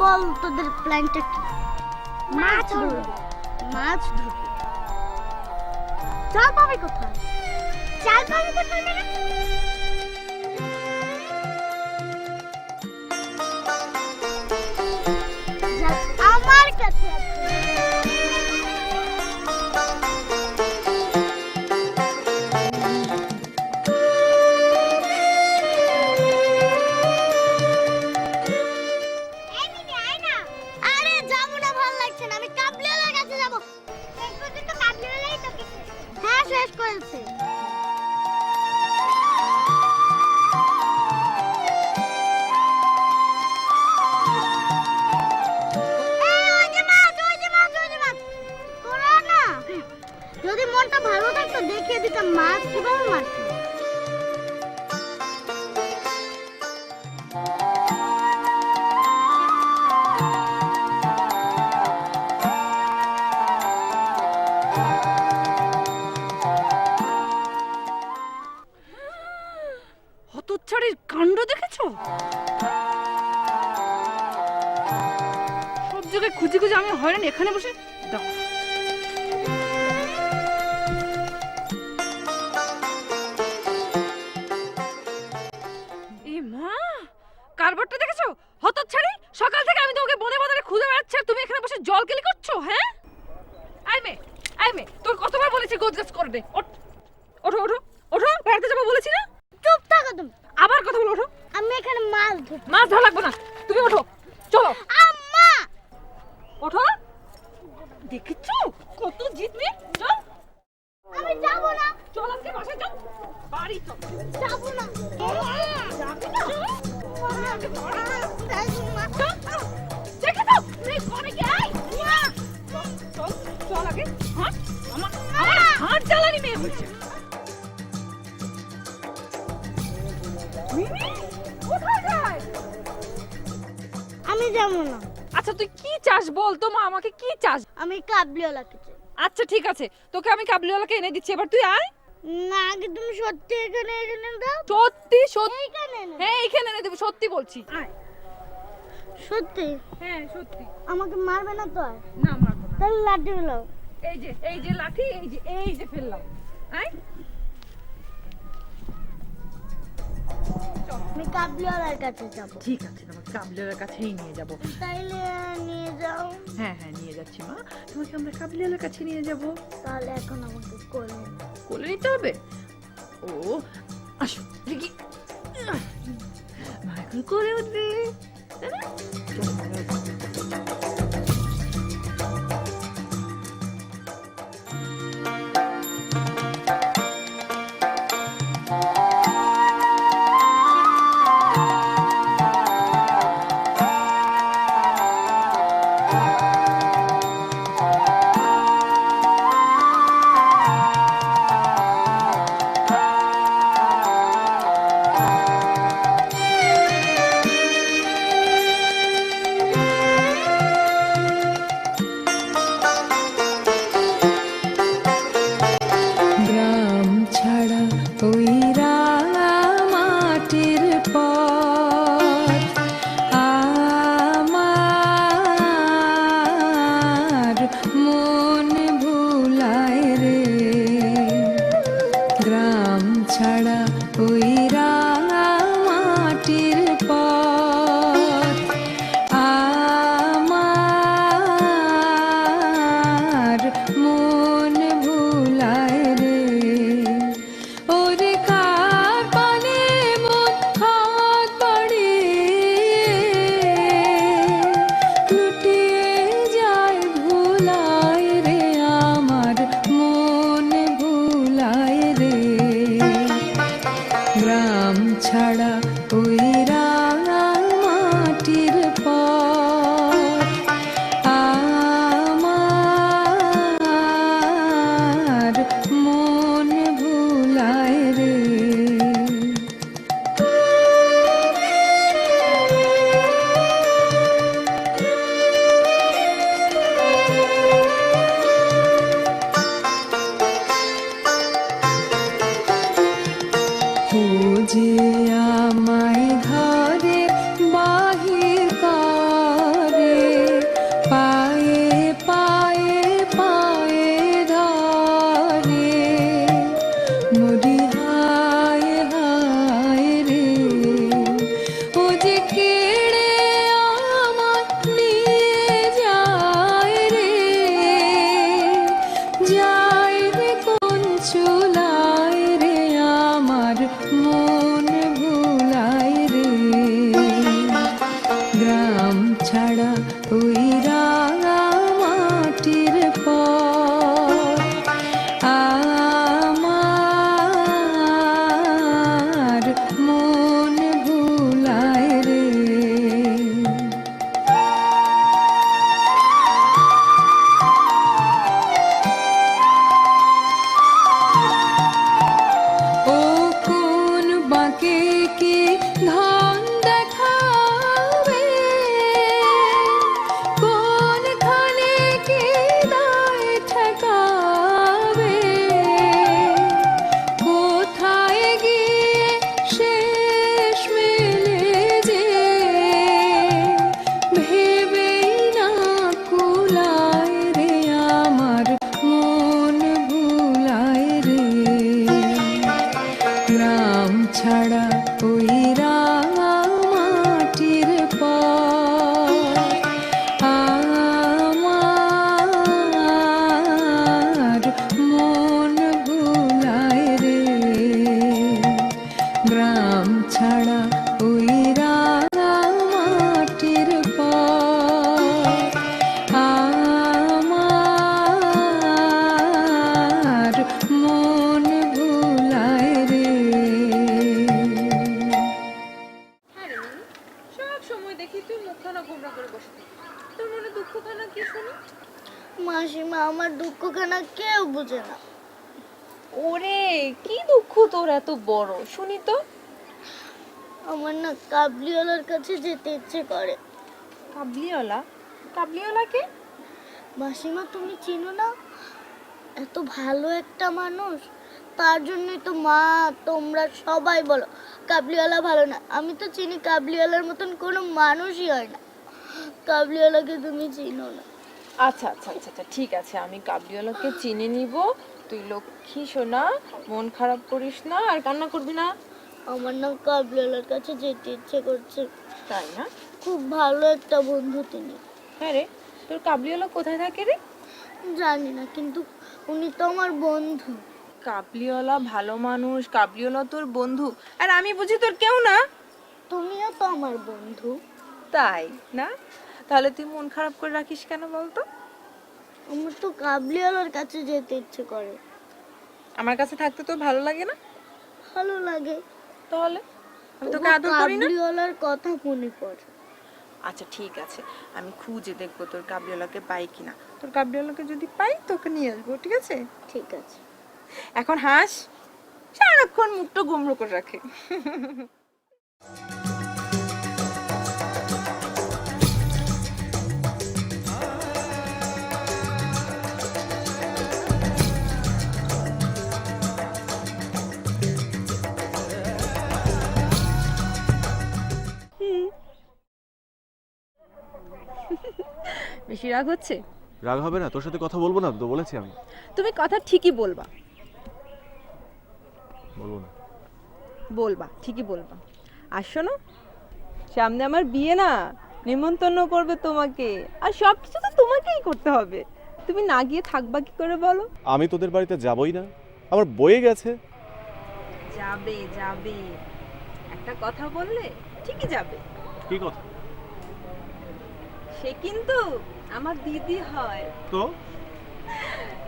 বল তোদের প্ল্যানটা কি? মাছ ধরবো। মাছ ধরবো? চাল পাবে কোথায়? চাল পাবে কোথায় মানে? আমার কাছে আছে। হতচ্ছাড়ির কাণ্ড দেখেছো? সব জায়গায় খুঁজে খুঁজে আমি হয়রান, এখানে বসে দাও। এ মা, কারবারটা দেখেছো? হতচ্ছাড়ি, সকাল থেকে আমি তোমাকে বনে বাজারে খুঁজে বেড়াচ্ছি আর তুমি এখানে বসে জল কেলি করছো। হ্যাঁ, আই মে, তোর কতবার বলেছি গোছগাছ করে দে। ওঠো ওঠো ওঠো, বেড়াতে যাবো বলেছি না? চুপ থাকো তুমি। আবার কথা বলো, ওঠো। আমি এখানে মাছ ধরছি। মাছ ধরা লাগবে না, তুমি ওঠো, চলো। আম্মা, ওঠো। দেখেছো কত জিদ মেয়ে? চল। আমি যাব না। চল আজকে বাসায় চল, বাড়ি চল। যাব না। যাবি না? মা, দেখেছো এই ঘরে কি? আয় চল চল আগে। হ্যাঁ, আমার হাত জ্বালানি মেয়ে হচ্ছে। মিমি, কোথায় যায়? আমি যাব না। আচ্ছা তুই কি চাস বল তো মা, আমাকে কি চাস? আমি কাবলিওয়ালাকে চাই। আচ্ছা ঠিক আছে, তোকে আমি কাবলিওয়ালাকে এনে দিচ্ছি, এবার তুই আয়। না, আগে তুমি সত্যি এখানে এনে দাও। সত্যি সত্যি? এইখানে এনে দাও। হ্যাঁ এইখানে এনে দেবো, সত্যি বলছি। আয়। সত্যি? হ্যাঁ সত্যি। আমাকে মারবে না তো আর? না মারবো না। তাহলে লাঠি ফেলাও। এই যে লাঠি, এই যে ফেললাম। আয়। আমি কাবলিওয়ালার কাছে যাব। ঠিক আছে, তোমাকে কাবলিওয়ালার কাছেই নিয়ে যাব। তাইলে নিয়ে যাও। হ্যাঁ নিয়ে যাচ্ছি মা, তোমাকে আমরা কাবলিওয়ালার কাছে নিয়ে যাব। তাহলে এখন আমাকে কোলে নাও। কোলে নিতে হবে? ও আসো দেখি, মা এখন কোলে উঠবে। তাই না? চলো, কোলে উঠবে। সময় দেখি তুই মুখখানা গোমরা করে বসে থাকিস। তোর মনে দুঃখখানা কি শুনি? মাসিমা, আমার দুঃখখানা কেউ বুঝে না। ওরে কি দুঃখ তোর এত বড়, শুনি তো। আমার না কাবলিওয়ালার কাছে যেতে ইচ্ছে করে। কাবলিওয়ালা? কাবলিওয়ালাকে? মাসিমা, তুমি চিনো না? এত ভালো একটা মানুষ, তার জন্যই তো মা তোমরা সবাই বলো কাবলিওয়ালা ভালো না। আমি তো চিনি কাবলিওয়ালার মতন কোনো মানুষই হয় না। কাবলিওয়ালাকে তুমি চিনো না। আচ্ছা আচ্ছা আচ্ছা আচ্ছা ঠিক আছে, আমি কাবলিওয়ালাকে চিনে নিব। তুই লক্ষ্মী সোনা, মন খারাপ করিস না আর কান্না করবি না। আমার না কাবলিওয়ালার কাছে যেতে ইচ্ছে করছে। তাই না? খুব ভালো একটা বন্ধু তিনি। হ্যাঁ রে, তোর কাবলিওয়ালা কোথায় থাকে রে? জানি না, কিন্তু উনি তো আমার বন্ধু। কাবলিওয়ালা ভালো মানুষ, কাবলিওয়ালা তোর বন্ধু, আর আমি বুঝি তোর কেউ না? তুমিও তো আমার বন্ধু। তাই না? তাহলে তুই মন খারাপ করে রাখিস কেন বলতো? আমার তো কাবলিওয়ালার কাছে যেতে ইচ্ছে করে। আমার কাছে থাকতে তোর ভালো লাগে না? ভালো লাগে। তাহলে আমি তোকে আদর করি না? কাবলিওয়ালার কথা মনে পড়ে। আচ্ছা ঠিক আছে, আমি খুঁজে দেখবো তোর কাবলিওয়ালাকে পাই কিনা। তোর কাবলিওয়ালাকে যদি পাই তোকে নিয়ে আসবো, ঠিক আছে? ঠিক আছে। এখন হাস, সারাক্ষণ মুখটা গোমড়ো করে রাখে। বেশি রাগ হচ্ছে? রাগ হবে না, তোর সাথে কথা বলবো না তো বলেছি আমি। তুমি কথা ঠিকই বলবা। বলবো না? বলবা, ঠিকই বলবা। আর শোনো, সামনে আমার বিয়ে না, নিমন্ত্রণ করবে তোমাকে, আর সব কিছু তো তোমাকেই করতে হবে। তুমি না গিয়ে থাকবা কি করে বলো? আমি তোদের বাড়িতে যাবই না, আমার বয়ে গেছে। যাবে যাবে, একটা কথা বললে ঠিকই যাবে। কি কথা? সে কিন্তু আমার দিদি হয়। তো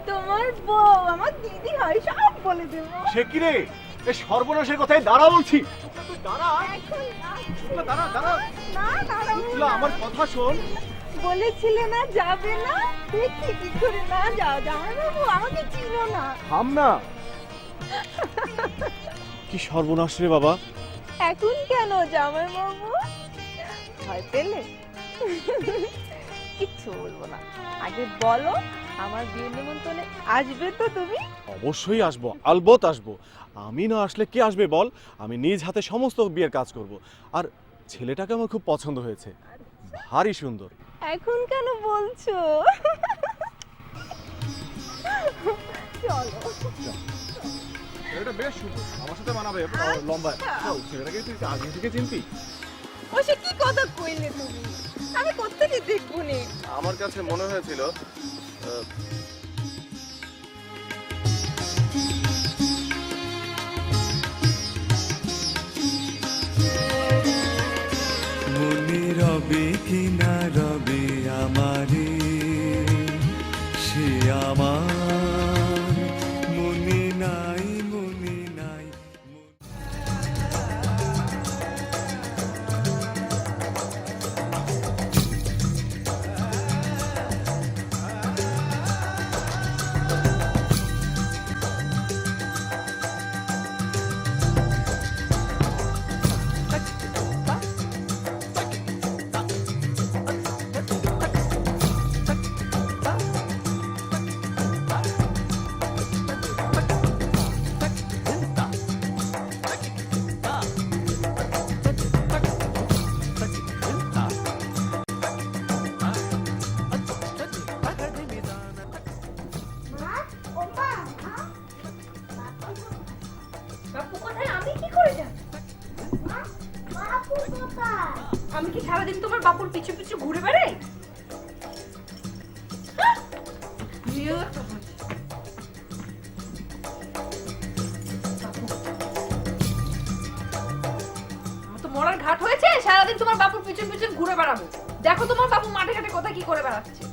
তোমার বউ আমার দিদি হয়, সব বলে দেবো। সে কি রে? এই সর্বনাশের কথাই দাঁড়া বলছি। দাঁড়া দাঁড়া দাঁড়া, না দাঁড়াবো না। আমার কথা শোন। বলেছিলে না যাবে না, দেখি কি করে না যাও। জামাই বাবু আমাকে চিনো না। থাম না। কি সর্বনাশ রে বাবা। এখন কেন জামাই বাবু? ভয় পেলে? কিচ্ছু বলবো না, আগে বলো আমার বিয়ের নিমন্ত্রণে আসবে তো তুমি? অবশ্যই আসবো, আলবত আসবো। আমি না আসলে কে আসবে বল? আমি নিজ হাতে সমস্ত বিয়ের কাজ করব। আর ছেলেটাকে আমার খুব পছন্দ হয়েছে, ভারী সুন্দর। এখন কেন বলছো? চলো। ছেলেটা বেশ সুন্দর, আমার সাথে মানাবে, লম্বা। ছেলেটাকে তুই আগে থেকে চিনতি? ও সে কি কথা কইলে তুমি? আমি কোত্থেকে দেখবো নি? আমার কাছে মনে হয়েছিল মনে রবে কি না রবে আমারে, সে আমার মনে নাই, মনে নাই। বাপু কোথায়? আমি কি করে যাব? বাপু কোথায়? আমি কি সারাদিন তোমার বাপুর পিছু পিছু ঘুরে বেড়াই? তো মরার ঘাট হয়েছে, সারাদিন তোমার বাপুর পিছন পিছন ঘুরে বেড়াবো। দেখো তোমার বাপু মাঠে ঘাটে কোথায় কি করে বেড়াচ্ছে।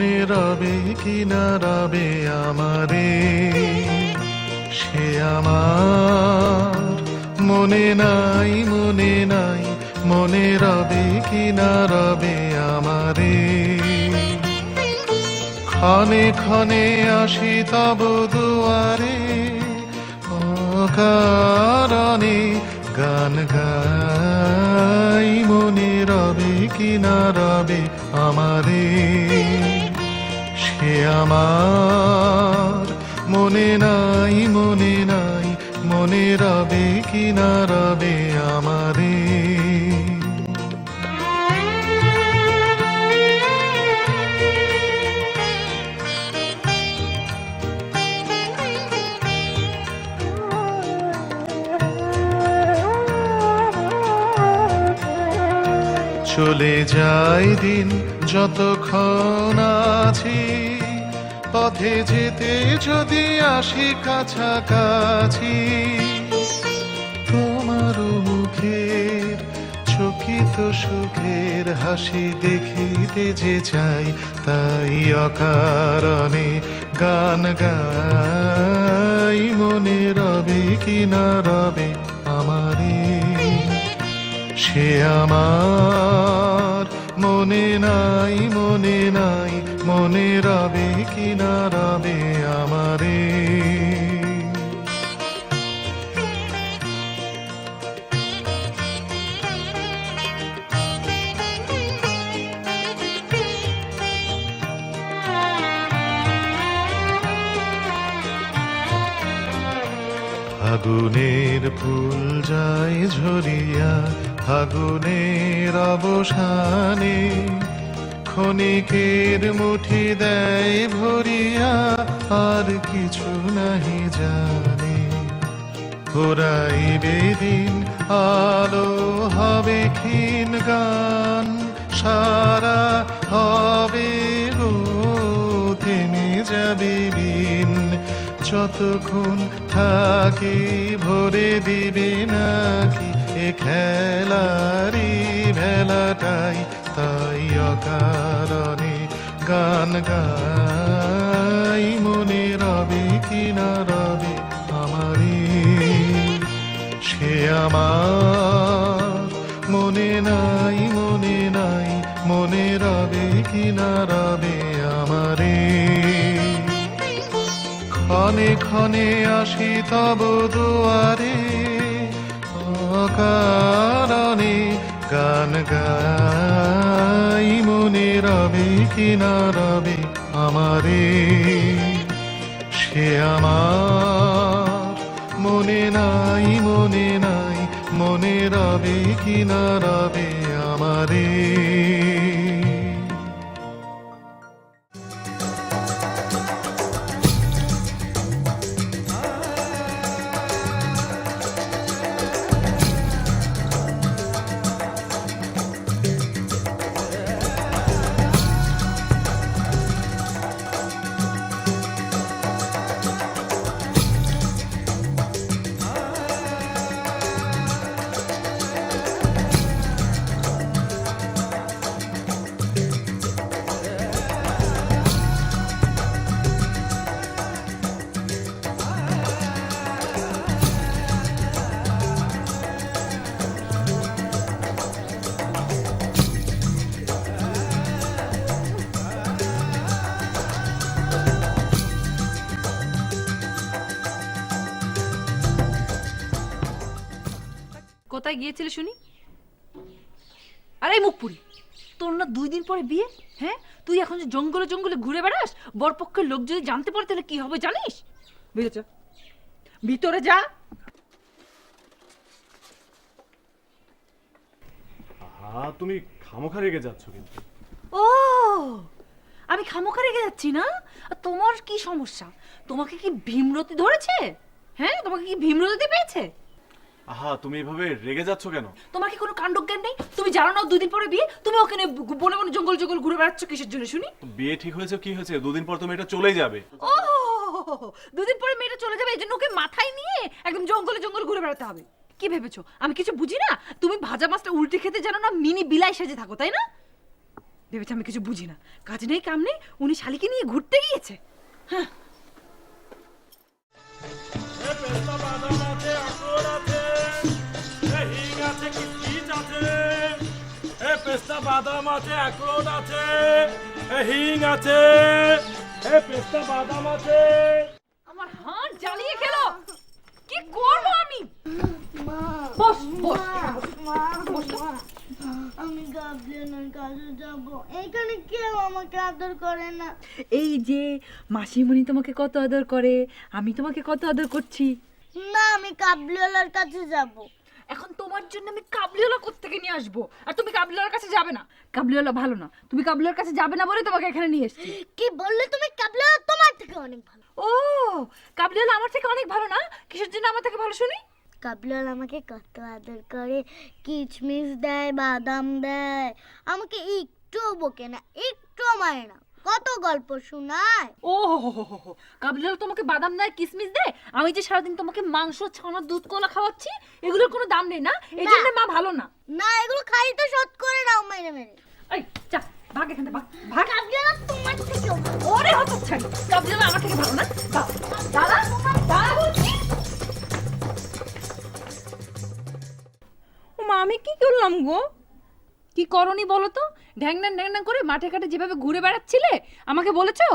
মনে রবে কি না রবে আমারে সে আমার মনে নাই মনে নাই মনে রবে কি না রবে আমারে ক্ষণে ক্ষণে আসি তব দুয়ারে অকারণে গান গাই মনে রবে কি না রবে আমারে সে আমার মনে নাই মনে নাই মনে রবে কি না রবে আমারে চলে যায় দিন যতক্ষণ আছি পথে যেতে যদি আসি কাছাকাছি তোমার মুখের চকিত সুখের হাসি দেখিতে যে চাই তাই অকারণে গান গাই মনে রবে কি না রবে আমারে সে আমার মনে নাই মনে নাই মনে রবে কি না রবে আমারে ফাগুনের ফুল যায় ঝরিয়া ফাগুনের অবসানে ক্ষণিকের মুঠি দেয় ভরিয়া আর কিছু নাহি জানে ঘোরাইবে দিন আলো হবে ক্ষীণ গান সারা হবে গো থেমে যাবে বিন যতক্ষণ থাকি ভরে দিবে নাকি এ খেলারি ভেলাটাই তাই অকারণে গান গাই মনে রবে কি না রবে আমারে সে আমার মনে নাই মনে নাই মনে রবে কি না রবে আমারে ক্ষণে ক্ষণে আসি তব দুয়ারে অকারণে গান গাই মনে রবে কি না রবে আমারে সে আমার মনে নাই মনে নাই মনে রবে কি না রবে আমারে কোথায় গিয়েছিলে শুনি? আরে মুখপুরি, তোর না 2 দিন পরে বিয়ে? হ্যাঁ, তুই এখন যে জঙ্গলে জঙ্গলে ঘুরে বেড়াস, বরপক্ষের লোক যদি জানতে পারে তাহলে কি হবে জানিস? বুঝেছ? ভিতরে যা। তুমি খামোখা রেগে যাচ্ছ কিন্তু। ও, আমি খামোখা রেগে যাচ্ছি না? তোমার কি সমস্যা? তোমাকে কি ভীমরতি ধরেছে? হ্যাঁ, তোমাকে কি ভীমরতি পেয়েছে? আহা, তুমি এভাবে রেগে যাচ্ছ কেন? তোমার কি কোনো কাণ্ডজ্ঞান নেই? তুমি জানো না 2 দিন পরে বিয়ে? তুমি ওখানে বনে বনে জঙ্গল জঙ্গল ঘুরে বেড়াচ্ছ কিসের জন্য শুনি? বিয়ে ঠিক হয়েছে কি হয়েছে? 2 দিন পর তো মেয়েটা চলে যাবে। ও, 2 দিন পরে মেয়েটা চলে যাবে, এই জন্য ওকে মাথায় নিয়ে একদম জঙ্গলে জঙ্গল ঘুরে বেড়াতে হবে? কি ভেবেছো আমি কিছু বুঝি না? তুমি ভাজা মাছটা উল্টে খেতে জানো না, মিনি বিলাই সেজে থাকো, তাই না? ভেবেছে আমি কিছু বুঝি না, কাজ নেই কাম নেই, উনি শালিকে নিয়ে ঘুরতে গিয়েছে। হ্যাঁ পেস্তা বাদাম আছে, আখরোট আছে, হিং আছে, কিশমিশ আছে। পেস্তা বাদাম আছে, আখরোট আছে, হিং আছে, পেস্তা বাদাম আছে। আমার হাত জ্বালিয়ে খেলো, কি করব আমি? বস বস আমি গাবলিনের কাছে যাব। এখানে কেউ আমাকে আদর করে না। এই যে মাসিমণি তোমাকে কত আদর করে, আমি তোমাকে কত আদর করছি। না, আমি কাবলিওয়ালার কাছে যাব। এখন তোমার জন্য আমি কাবলিওয়ালা কোত্থেকে নিয়ে আসবো, আর তুমি কাবলিওয়ালার কাছে যাবে না। কাবলিওয়ালা ভালো না, তুমি কাবলিওয়ালার কাছে যাবে না বলে তোমাকে এখানে নিয়ে এসেছি। কি বললে তুমি? কাবলিওয়ালা তোমার থেকে অনেক ভালো। ও, কাবলিওয়ালা আমার থেকে অনেক ভালো না? কিসের জন্য আমার থেকে ভালো শুনি? কাবলিওয়ালা আমাকে কত আদর করে, কিচমিচ দেয়, বাদাম দেয়, আমাকে একটুও বকে না, একটুও মারে না, কত গল্প শোনায়। ও হো, কাবলিওয়ালা তোমাকে বাদাম দেয়, কিসমিস দেয়, আমি যে সারাদিন তোমাকে মাংস, ছানা, দুধ, কলা খাওয়াচ্ছি, এগুলোর কোনো দাম নেই না? এই জন্য মা ভালো না। না, এগুলো খাই তো শোধ করে নাও মেরে মেরে। এই যা, ভাগ এখান থেকে, ভাগ। কাবলিওয়ালা তোমার থেকেও ভালো। ওরে হতচ্ছাড়ি, কাবলিওয়ালা আমার থেকে ভালো না? দাদা দাদা বলছি। ও মা, আমি কি করলাম গো? কি করনি বলো তো? ঢ্যাংড্যাং ঢ্যাংড্যাং করে মাঠে ঘাটে যেভাবে ঘুরে বেড়াচ্ছিলে, আমাকে বলেছো?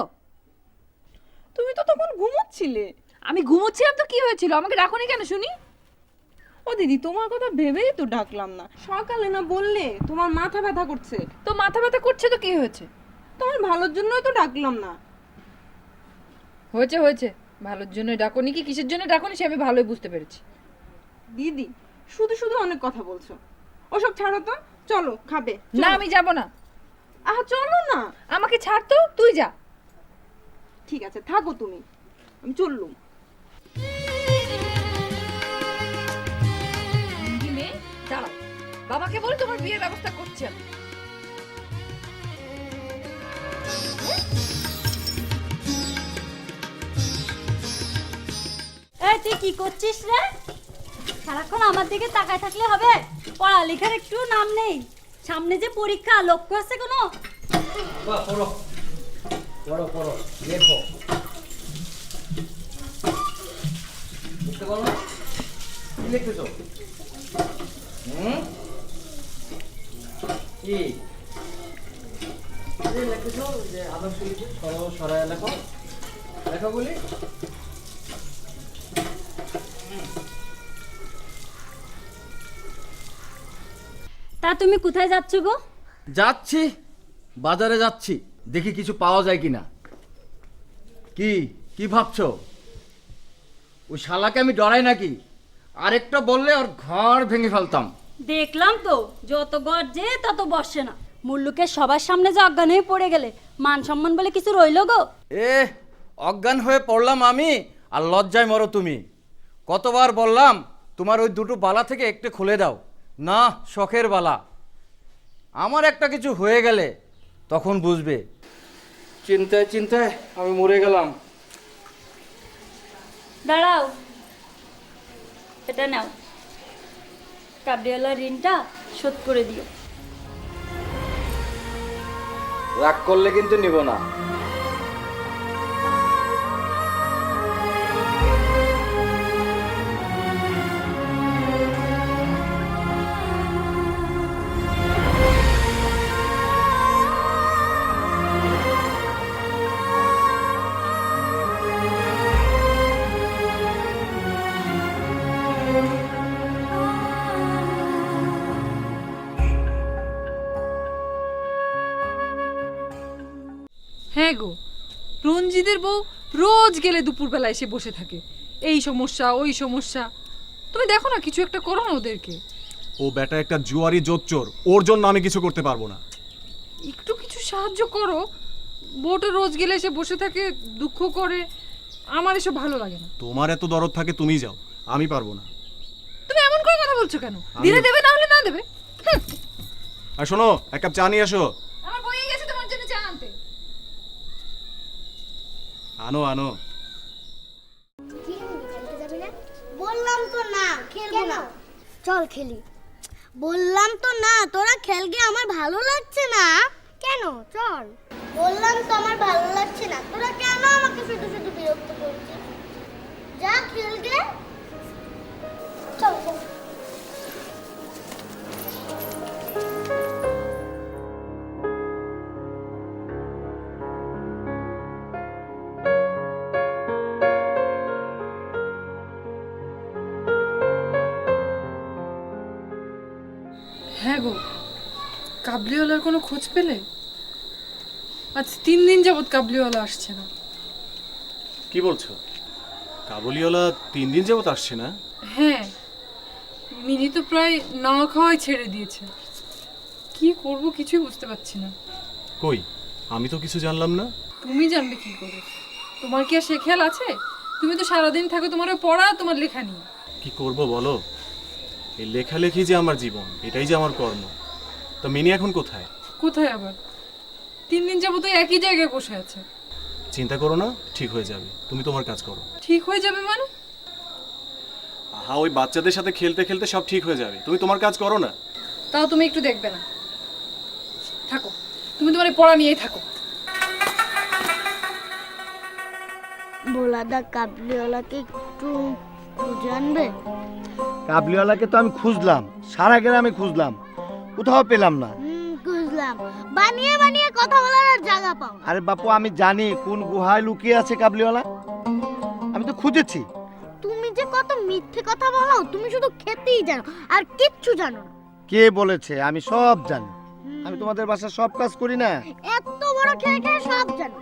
তুমি তো তখন ঘুমোচ্ছিলে। আমি ঘুমোচ্ছিলাম তো কি হয়েছিল? আমাকে ডাকোনি কেন শুনি? ও দিদি, তোমার কথা ভেবেই তো ডাকলাম না। সকালে না বললে তোমার মাথা ব্যথা করছে। তো মাথা ব্যথা করছে তো কি হয়েছে? তোমার ভালোর জন্যই তো ডাকলাম না। হয়েছে হয়েছে, ভালোর জন্য ডাকোনি কি কিসের জন্য ডাকোনি সে আমি ভালোই বুঝতে পেরেছি। দিদি, শুধু শুধু অনেক কথা বলছো। ওসব ছাড়ো তো, চলো খাবে। না, আমি যাব না। আহ, চলো না। আমাকে ছাড় তো, তুই যা। ঠিক আছে, থাকো তুমি, আমি চললুম। দাঁড়াও, বাবাকে বলে তোমার বিয়ের ব্যবস্থা করছি আমি। এই তুই কি করছিস রে? সারাক্ষণ আমার দিকে তাকায় থাকলে হবে? পড়ালেখার একটু নাম নেই। সামনে যে পরীক্ষা, লক্ষ্য আছে কোনো? বাহ, পড়ো পড়ো পড়ো, লেখো। বুঝতে পারো না? কি লিখতেছো? কি লিখতেছো? যে আদর্শ লিখে সরায় লেখো, লেখো বলি। তা তুমি কোথায় যাচ্ছ গো? যাচ্ছি, বাজারে যাচ্ছি, দেখি কিছু পাওয়া যায় কিনা। কি কি ভাবছো? ওই শালাকে আমি ডরাই নাকি? আরেকটা বললে ওর ঘর ভেঙে ফেলতাম। দেখলাম তো, যত গর্জে তত বসে না। মুল্লুকে সবার সামনে যে অজ্ঞান হয়ে পড়ে গেলে, মান সম্মান বলে কিছু রইল গো? অজ্ঞান হয়ে পড়লাম আমি, আর লজ্জায় মরো তুমি। কতবার বললাম তোমার ওই দুটো বালা থেকে একটু খুলে দাও, না শখের বালা। আমার একটা কিছু হয়ে গেলে তখন বুঝবে। চিন্তায় চিন্তায় আমি মরে গেলাম। দাঁড়াও, এটা নাও, কাবলিওয়ালার ঋণটা শোধ করে দিও। রাগ করলে কিন্তু নিব না। হ্যাঁ গো, রঞ্জিদের বউ রোজ গেলে দুপুরবেলা এসে বসে থাকে, এই সমস্যা ওই সমস্যা। তুমি দেখো না, কিছু একটা করো না ওদেরকে। ও বেটা একটা জুয়ারি জোচ্চোর, ওর জন্য আমি কিছু করতে পারবো না। একটু কিছু সাহায্য করো। বউটা রোজ গেলে এসে বসে থাকে, দুঃখ করে, আমার এসব ভালো লাগে না। তোমার এত দরদ থাকে তুমি যাও, আমি পারবো না। তুমি এমন করে কথা বলছো কেন? দিলে দেবে, না হলে না দেবে। আর শোনো, এক কাপ চা নিয়ে আসো। আমার বই গেছে তোমার জন্য চা আনতে। আনো আনো। বললাম তো না, খেলবো না। চল খেলি। বললাম তো না, তোরা খেলগে, আমার ভালো লাগছে না। কেন কেন? চল। বললাম তো আমার ভালো লাগছে না। তোরা কেন আমাকে শুধু শুধু বিরক্ত করছিস? যা খেলগে। চল চল। হ্যাঁ গো, কাবলিওয়ালার কোনো খোঁজ পেলে? আজ 3 দিন যাবত কাবলিওয়ালা আসছে না। কি বলছো? কাবুলিওয়ালা 3 দিন যাবত আসছে না? হ্যাঁ, মিনি তো প্রায় না খাওয়াই ছেড়ে দিয়েছে। কি করব কিছুই বুঝতে পারছি না। কই, আমি তো কিছু জানলাম না। তুমি জানবে কি করে? তোমার কি আর সে খেয়াল আছে? তুমি তো সারাদিন থাকো তোমার ওই পড়া, তোমার লেখা নিয়ে। কি করব বলো, এই লেখালেখি যে আমার জীবন, এটাই যে আমার কর্ম। তো মিনি এখন কোথায়? কোথায় আবার? 3 দিন যাবত ওই একই জায়গায় বসে আছে। চিন্তা করো না, ঠিক হয়ে যাবে। তুমি তোমার কাজ করো। ঠিক হয়ে যাবে মানে? আহা, ওই বাচ্চাদের সাথে খেলতে খেলতে সব ঠিক হয়ে যাবে। তুমি তোমার কাজ করো না। তাও তুমি একটু দেখবে না? থাকো, তুমি তোমার এই পড়া নিয়েই থাকো। ভোলাদা কাবলিওয়ালাকে একটু খুঁজে আনবে? কাবলিওয়ালাকে তো আমি খুঁজলাম, সারা গ্রামে খুঁজলাম, কোথাও পেলাম না। খুঁজলাম, বানিয়ে বানিয়ে কথা বলার আর জায়গা পাও না। আরে বাপু, আমি জানি কোন গুহায় লুকিয়ে আছে কাবলিওয়ালা। আমি তো খুঁজেছি। তুমি যে কত মিথ্যে কথা বলো, তুমি শুধু খেতেই জানো আর কিচ্ছু জানো না। কে বলেছে? আমি সব জানি। আমি তোমাদের বাসায় সব কাজ করি না? এত বড় খেয়ে খেয়ে সব জানো।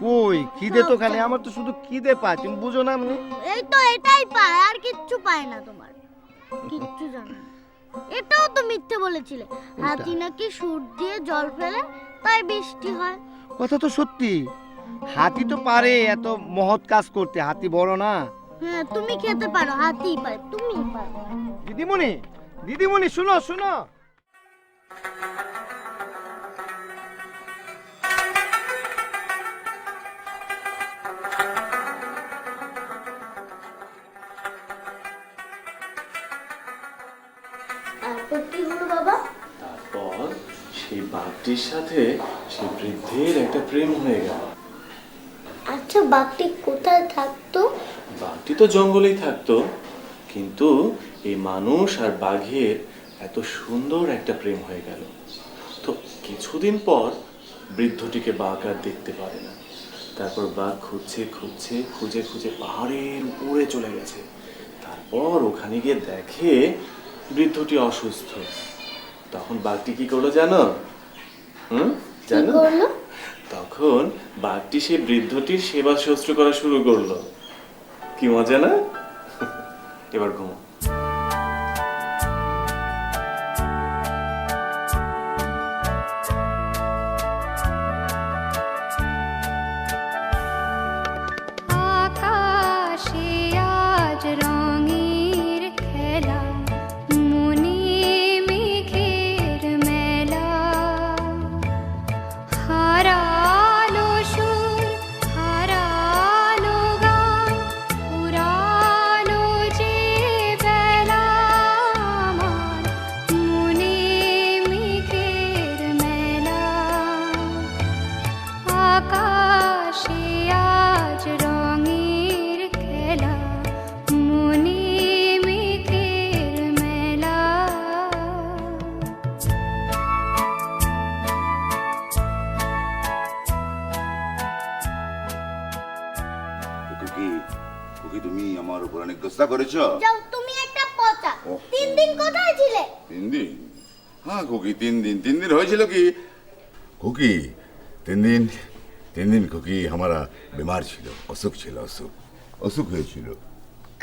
কই, খিদে তো খালি, আমার তো শুধু খিদে পায়, তুমি বুঝো না? আমি এই তো এটাই পায়, আর কিচ্ছু পায় না তোমার। কিচ্ছু জানো না। এটাও তো মিথ্যে বলেছিলে, হাতি নাকি সুর দিয়ে জল ফেলে তাই বৃষ্টি হয়। কথা তো সত্যি। হাতি তো পারে এত মহৎ কাজ করতে, হাতি বড় না? হ্যাঁ, তুমি খেতে পারো, হাতিই পারে, তুমি পারো। দিদিমণি, দিদিমণি, শুনো শুনো। তারপর কি হলো বাবা? তারপর সেই বাঘটির সাথে সেই বৃদ্ধের একটা প্রেম হয়ে গেল। আচ্ছা, বাঘটি কোথায় থাকতো? বাঘটি তো জঙ্গলেই থাকতো, কিন্তু এই মানুষ আর বাঘের এত সুন্দর একটা প্রেম হয়ে গেল। তো কিছুদিন পর বৃদ্ধটিকে বাঘ আর দেখতে পারে না। তারপর বাঘ খুঁজছে খুঁজছে খুঁজে খুঁজে পাহাড়ের উপরে চলে গেছে। তারপর ওখানে গিয়ে দেখে বৃদ্ধটি অসুস্থ। তখন বাঘটি কি করলো জানো? জানো? তখন বাঘটি সেই বৃদ্ধটির সেবা শুশ্রূষা করা শুরু করলো। কি মজা না? এবার ঘুমো। আকাশে আজ রঙের খেলা, মনে মেঘের মেলা, হারালো সুর, হারালো গান, পুরালো যে বেলা, আমার মনে মেঘের মেলা। আকাশে আজ রঙের খেলা, মনে মেঘের মেলা। কুকি, কুকি, তুমি আমার উপর অনেক গোসা করেছো। যাও, তুমি একটা পচা। ওহ। 3 দিন কোথায় ছিলে? 3 দিন? হ্যাঁ কুকি, 3 দিন। 3 দিন হয়েছিল কি কুকি? 3 दिन কুকি हमारा बीमार ছিল, অসুখ ছিল, অসুখ হয়েছিল।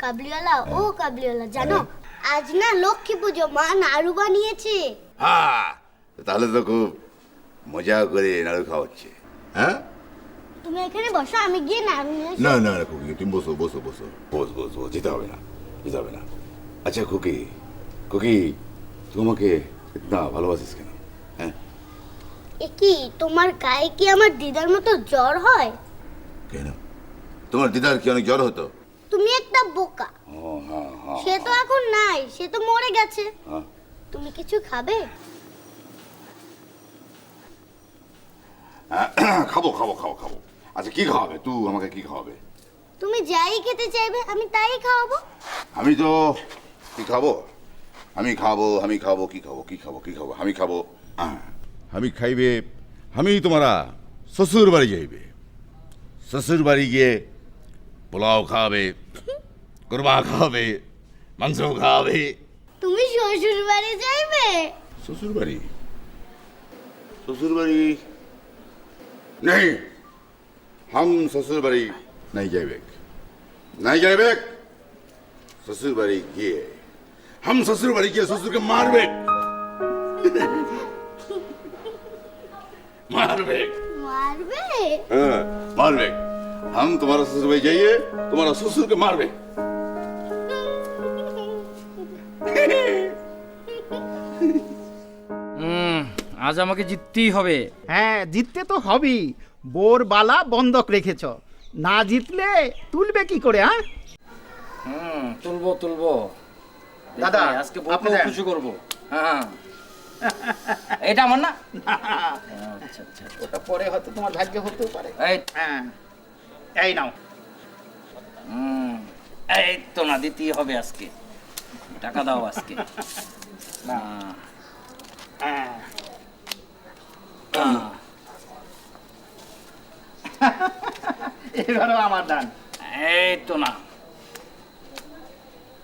কাবলিওয়ালা, ও কাবলিওয়ালা, জানো আজ না লক্ষ্মী পুজো, মা নাড়ু বানিয়েছে। হ্যাঁ, তাহলে তো খুব মজা করে নাড়ু খাওয়াচ্ছে। হ্যাঁ, তুমি এখানে বসো, আমি গিয়ে নাড়ু নিয়ে আসি। না না না কুকি, তুমি বসো বসো বসো, বস বস বস, যেতে হবে না, যেতে হবে না। আচ্ছা কুকি, কুকি, তুই আমাকে ইতনা ভালোবাসিস কেন? হ্যাঁ, এ কি, তোমার গায়ে কি আমার দিদার মতো জ্বর হয়? কেন? তোমার দিদার কি অনেক জ্বর হতো? তুমি একটা বোকা। ও হ্যাঁ হ্যাঁ। সে তো এখন নাই, সে তো মরে গেছে। হ্যাঁ। তুমি কিছু খাবে? খাবো খাবো খাবো খাবো। আচ্ছা কি খাওয়াবে তুই আমাকে, কি খাওয়াবে? তুমি যাই খেতে চাইবে আমি তাই খাওয়াবো। আমি তো কি খাবো, আমি খাবো কি খাবো কি খাবো আমি খাবো আমি খাইবে, আমি তোমারা শ্বশুর বাড়ি যাইবে, শ্বশুর বাড়ি গিয়ে পোলাও খাওয়াবে, কোরমা খাওয়াবে, মাংস খাওয়াবে। তুমি শ্বশুর বাড়ি যাইবে? শ্বশুর বাড়ি, শ্বশুর বাড়ি নেই, हम শ্বশুর বাড়ি नहीं जाइबे, नहीं जाइबे। শ্বশুর বাড়ি গিয়ে हम শ্বশুর বাড়ি গিয়ে শ্বশুরকে মারবে, मारबे। मारबे? हाँ, मारबे। हम तुम्हारा ससुर भाई जाइए, तुम्हारा ससुर के मारबे। আজ আমাকে জিততেই হবে। হ্যাঁ, জিততে তো হবেই। বোর বালা বন্ধক রেখেছ, না জিতলে তুলবে কি করে? হ্যাঁ তুলবো তুলবো দাদা, আজকে আপনি বউকে দেন। খুশি করবো। হ্যাঁ এটা আমার না। আচ্ছা আচ্ছা, ওটা পরে হয়তো তোমার ভাগ্য হতেও পারে। এই হ্যাঁ, এই নাও। এই তো না, দিতেই হবে আজকে। টাকা দাও আজকে। হ্যাঁ, এবারও আমার দান। এই তো না,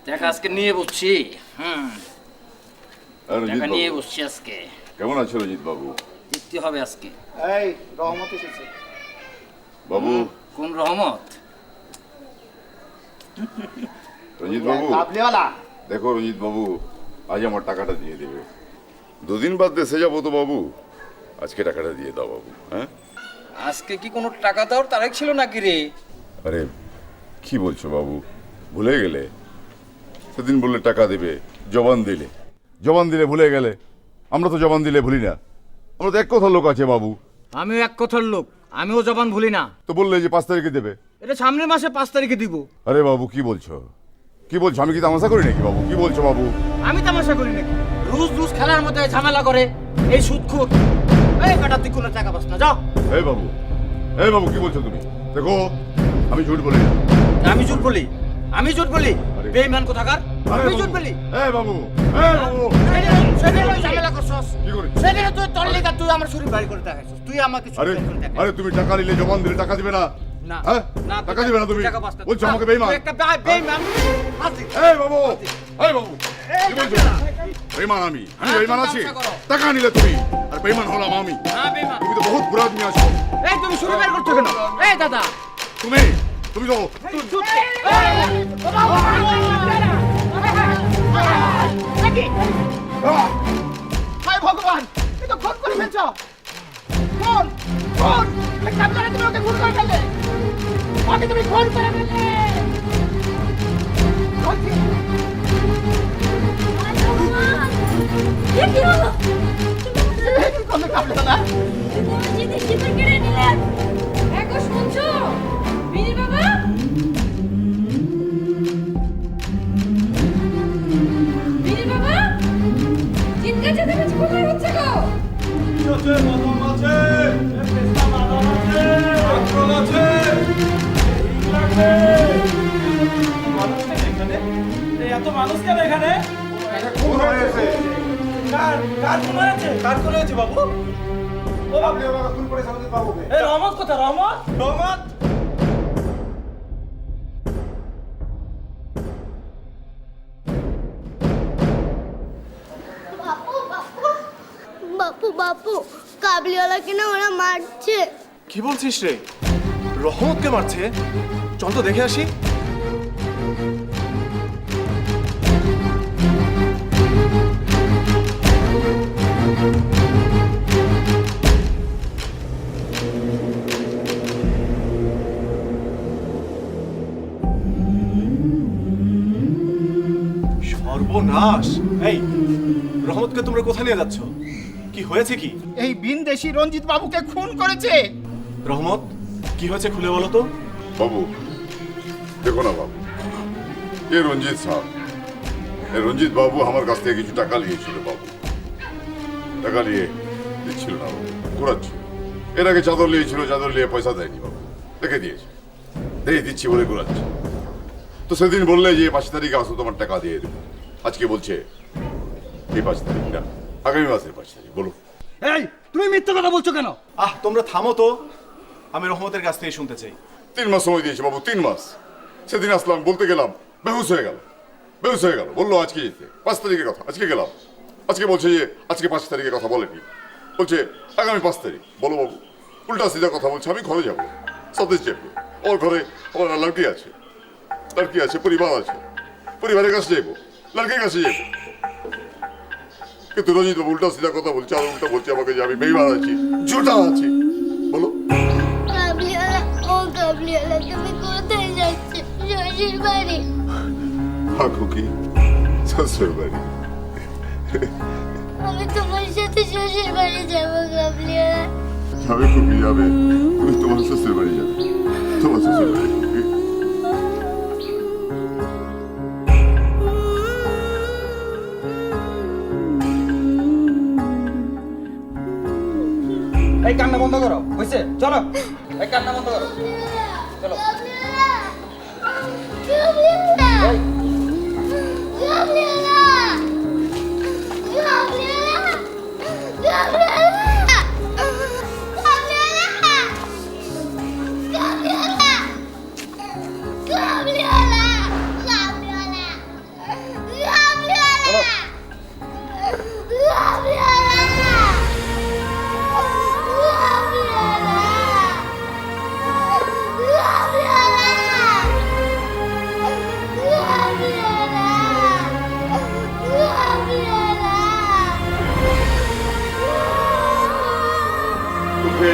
টাকা আজকে নিয়ে বসছি। টাকা নিয়ে বসছি আজকে। কেমন আছো রঞ্জিত বাবু? দিতে হবে আজকে। এই রহমত এসেছে। বাবু কোন রহমত? রঞ্জিত বাবু, কাবলিওয়ালা। দেখো রঞ্জিত বাবু, আজ আমার টাকাটা দিয়ে দেবে। দুদিন বাদ দেশে যাবো তো বাবু, আজকে টাকাটা দিয়ে দাও বাবু। হ্যাঁ, আজকে কি কোনো টাকা দেওয়ার তারিখ ছিল নাকি রে? আরে কি বলছো বাবু, ভুলে গেলে? সেদিন বললে টাকা দেবে, জবান দিলে ভুলে গেলে। আমরা তো জবান দিলে ভুলি না, আমরা তো এক কথার লোক আছে বাবু। আমিও এক কথার লোক, আমিও জবান ভুলি না। তো বললে যে 5 তারিখে দেবে। এটা সামনের মাসে 5 তারিখে দিব। আরে বাবু কি বলছো, কি বলছো? আমি কি তামাশা করি নাকি বাবু? কি বলছো বাবু? আমি তামাশা করি নাকি? রুজ রুজ খেলার মধ্যে ঝামেলা করে এই সুদখোর। এই বেটা, তুই কোনো টাকা পাস না, যাও। এই বাবু কি বলছো তুমি? দেখো আমি ঝুট বলি না। আমি জুট বলি? আমি জুট বলি? আরে। বেঈমান কোথাকার। আরে আমি বাবু, জুট বলি? এই বাবু সেদিন ওই ঝামেলা করছস। কি করি? সেদিন তুই তোর লেগা তুই আমার শরীর বাড়ি করে দেখাইছস। তুই আমাকে আরে শরীর বাড়ি করে দেখাইছস। আরে তুমি টাকা নিলে, জবান দিলে টাকা দিবে না? না হ্যাঁ, না, টাকা দিবে না তুমি? টাকা পাস না। বলছো আমাকে বেঈমান? তুই একটা বেঈমান। হাসি। এই বাবু কি বলছো? বেঈমান আমি বেঈমান আছি? ব্যবসা করো। টাকা নিলে তুমি, আর বেঈমান হলাম আমি। হ্যাঁ বেঈমান। তুমি তো বহুত বুড়া আদমি আছো। এই তুমি শরীর বের করছো কেন? এই দাদা, তুমি তো হায় ভগবান, এই তো খুন করে ফেলছ। খুন, খুন। এই কাবলিওয়ালা, তুমি ওকে খুন করে ফেললে। ওকে তুমি খুন করে ফেললে। কি হলো? কি করলে কাবলিওয়ালা? জিনিস জিতে কেড়ে নিলেন। দেখো শুনছো বিনি বাবা? বিনি বাবা, চিৎকার চেঁচামেচি কোথায় হচ্ছে গো? এত মানুষ কেন এখানে? খুন হয়েছে। কার খুন হয়েছে? কার খুন হয়েছে বাবু? ও বাবু, খুন করেছে আমাদের বাবুকে। এই রহমত কোথায়? রহমত বাপু কাবলিওয়ালাকে না ওরা মারছে। কি বলছিস রে? রহমতকে মারছে? চল তো দেখে আসি। সর্বনাশ! এই রহমতকে তোমরা কোথায় নিয়ে যাচ্ছ? কি হয়েছে কি? এই বিনদেশি রঞ্জিত বাবুকে খুন করেছে। রহমত, কি হয়েছে খুলে বলো তো। বাবু দেখো না বাবু, এ রঞ্জিত সাহেব, এ রঞ্জিত বাবু আমার কাছ থেকে কিছু টাকা নিয়েছিল বাবু। টাকা নিয়ে দিচ্ছিল না বাবু, ঘোরাচ্ছিল। এর আগে চাদর নিয়েছিল, চাদর নিয়ে পয়সা দেয়নি বাবা, রেখে দিয়েছে। দিচ্ছি বলে ঘুরাচ্ছে। তো সেদিন বললে যে 5 তারিখে আসো, তোমার টাকা দিয়ে দেবো। আজকে বলছে এই 5 তারিখ না, আগামী মাসের 5 তারিখ। বলো এই তুমি মিথ্যে কথা বলছো কেন? তোমরা থামো তো, আমি রহমতের কাছ থেকে শুনতে চাই। 3 মাস সময় দিয়েছে বাবু, 3 মাস। সেদিন আসলাম, বলতে গেলাম, বেহুশ হয়ে গেল। বললো আজকে যেতে, 5 তারিখের কথা। আজকে গেলাম, আজকে বলছে যে আজকে 5 তারিখের কথা বলেনি, বলছে আগামী 5 তারিখ। বলো বাবু, উল্টা সিধা কথা বলছে। আমি ঘরে যাবো, সতেজ যাবো। ওর ঘরে আমার লড়কি আছে, পরিবার আছে, পরিবারের কাছে যাবো, লড়কির কাছে যাবো। কিন্তু রঞ্জিত বাবু উল্টা সিধা কথা বলছে, আর উল্টা বলছে আমাকে যে আমি বেইমান আছি, জোটা আছি। বলো কাবলিওয়ালা, ও কাবলিওয়ালা, তুমি কোথায় যাচ্ছ? শ্বশুর বাড়ি। খুকি, শ্বশুর বাড়ি। আমি তোমার সাথে শ্বশুর বাড়ি যাবো কাবলিওয়ালা। যাবে খুকি, যাবে। তুমি তোমার শ্বশুর বাড়ি যাবে, তোমার শ্বশুর বাড়ি। খুকি, এই কান্না বন্ধ করো, হয়েছে? চলো, এই কান্না বন্ধ করো, চলো। কাবলিওয়ালা, কাবলিওয়ালা, কাবলিওয়ালা, কাবলিওয়ালা, কাবলিওয়ালা, কাবলিওয়ালা, কাবলিওয়ালা, কাবলিওয়ালা, কাবলিওয়ালা, খুকি,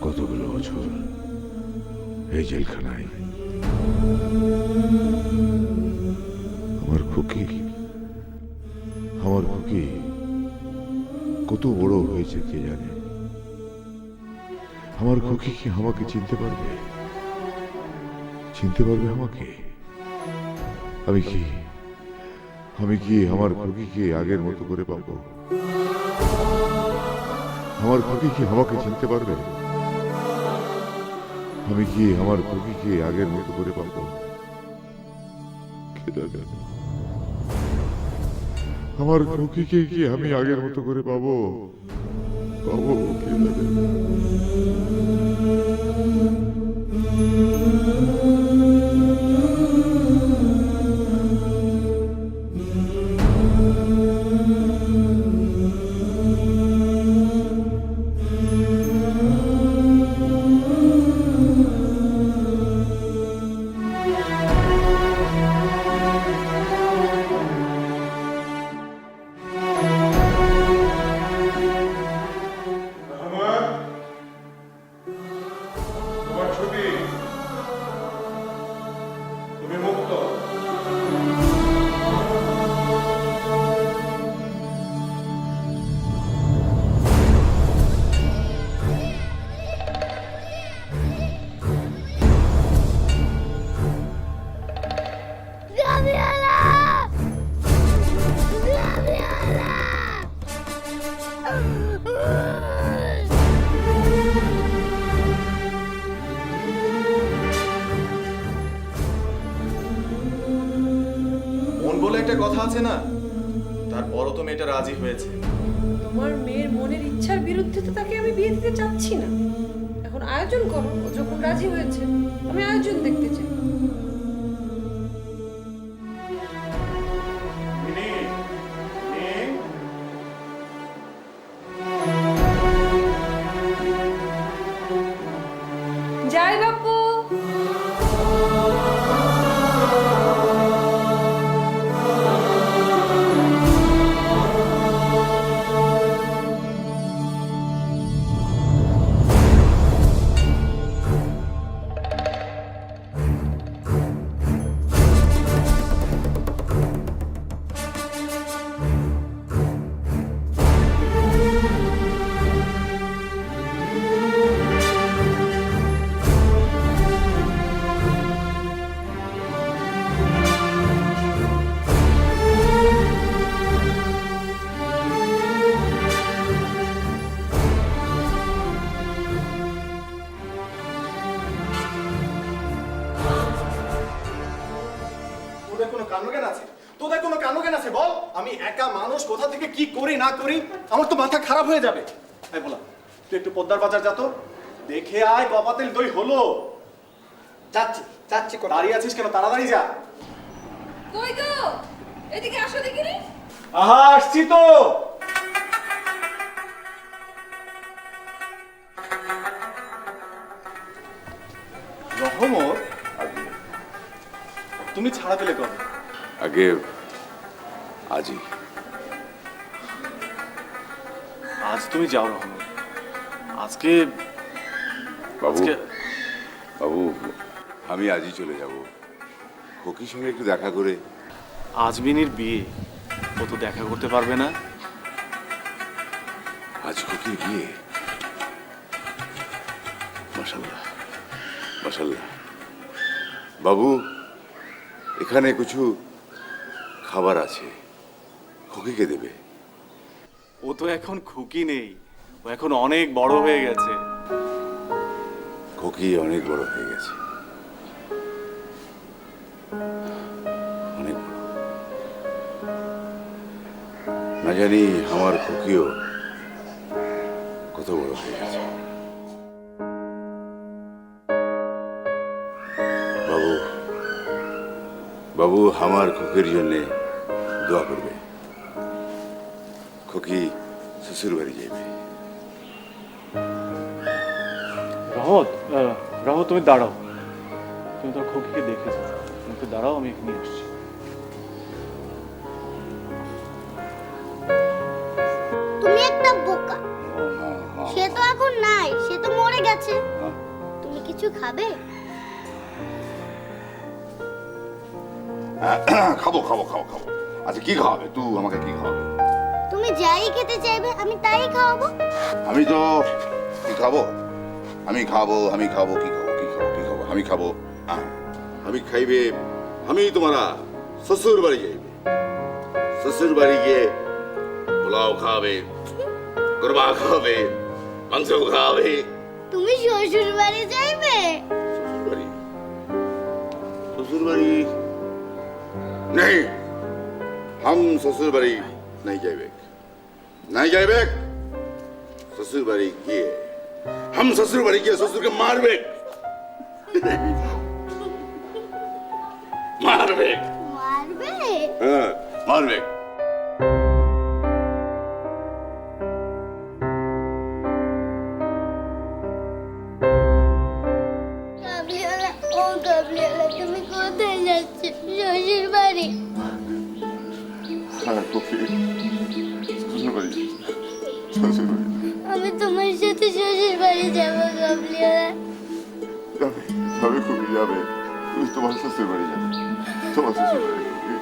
কতগুলো বছর এই জেলখানায় আমার খুকি কত বড় হয়েছে কে জানে। আমার খুকি কি আমাকে চিনতে পারবে আমাকে? আমি কি আমার খুকিকে আগের মতো করে পাবো? আমার খুকি কি আমাকে চিনতে পারবে? আমি কি আমার খুকিকে আগের মতো করে পাবো? কে জানে, আমার খুকিকে কি আমি আগের মতো করে পাবো? কে জানে। একটা কথা আছে না, তারপরও তো মেয়েটা রাজি হয়েছে। তোমার মেয়ের মনের ইচ্ছার বিরুদ্ধে তো তাকে আমি বিয়ে দিতে চাচ্ছি না। এখন আয়োজন করো, ও যখন রাজি হয়েছে আমি আয়োজন দেখতে চাই। যাই বাপু। তোদের কোনো কাণ্ডজ্ঞান আছে? তোদের কোনো কাণ্ডজ্ঞান আছে বল? আমি একা মানুষ, কোথা থেকে কি করি না করি আমার তো মাথা খারাপ হয়ে যাবে। এই বলা, তুই একটু পদ্মার বাজার যা তো, দেখে আয় কপাতেল দই হলো। যাচ্ছি যাচ্ছি। দাঁড়িয়ে আছিস কেন? তাড়াতাড়ি যা। কই গো, এদিকে আসো দেখি রে। আহা, আসছি তো। রহমত, তুমি ছাড়া পেলে কবে? আগে আজই। আজ তুমি যাও রহমত। আজকে বাবু বাবু আমি আজই চলে যাব। খোকির সঙ্গে একটু দেখা করে। আজমিনীর বিয়ে, ও তো দেখা করতে পারবে না। আজ খোকির বিয়ে? মাশাআল্লাহ মাশাআল্লাহ। বাবু এখানে কিছু খাবার আছে, খোকিকে দেবে। ও তো এখন খুকি নেই, ও এখন অনেক বড় হয়ে গেছে। খোকি অনেক বড় হয়ে গেছে, অনেক বড়। না জানি আমার খোকিও কত বড় হয়ে গেছে। বাবু বাবু আমার খোকির জন্য দোয়া করবে। খোকি শ্বশুর বাড়ি যাবে। রহমত তুমি দাঁড়াও, তুমি তো খুকিকে দেখেছো, তুমি একটু দাঁড়াও, আমি এখানে আসছি। তুমি একটা বোকা। সে তো এখন নাই, সে তো মরে গেছে। তুমি কিছু খাবে? খাবো খাবো খাবো খাবো। আচ্ছা কি খাওয়াবে তুই আমাকে? কি খাওয়াবে? তুমি যাই খেতে চাইবে আমি তাই খাওয়াবো। আমি তো কি খাবো? আমি খাবো আমি খাবো কি খাবো কি খাবো কি খাবো? আমি খাবো, আমি খাইবে। আমি তোমারা শ্বশুর বাড়ি যাইবে। শ্বশুর বাড়ি গিয়ে পোলাও খাওয়াবে, গরবা খাওয়াবে, মাংস খাওয়াবে। তুমি শ্বশুর বাড়ি যাইবে? শ্বশুর বাড়ি? শ্বশুর বাড়ি नहीं, हम ससुर बाड़ी नहीं जाइबे। नहीं जाइबे। ससुर बाड़ी किए हम ससुर बाड़ी किए ससुर के मारबे। मारबे मारबे? हाँ मारबे। কাবলিওয়ালা, ও কাবলিওয়ালা, তুমি কোথায় যাচ্ছ? শ্বশুর বাড়ি? हाँ कॉफी ससुर बाड़ी ससुर बाड़ी। আমি তোমার সাথে শ্বশুর বাড়ি যাবো কাবলিওয়ালা। যাবে যাবে কফি যাবে। তুমি তোমার শ্বশুর বাড়ি যাবে, তোমার শ্বশুর বাড়ি কফি।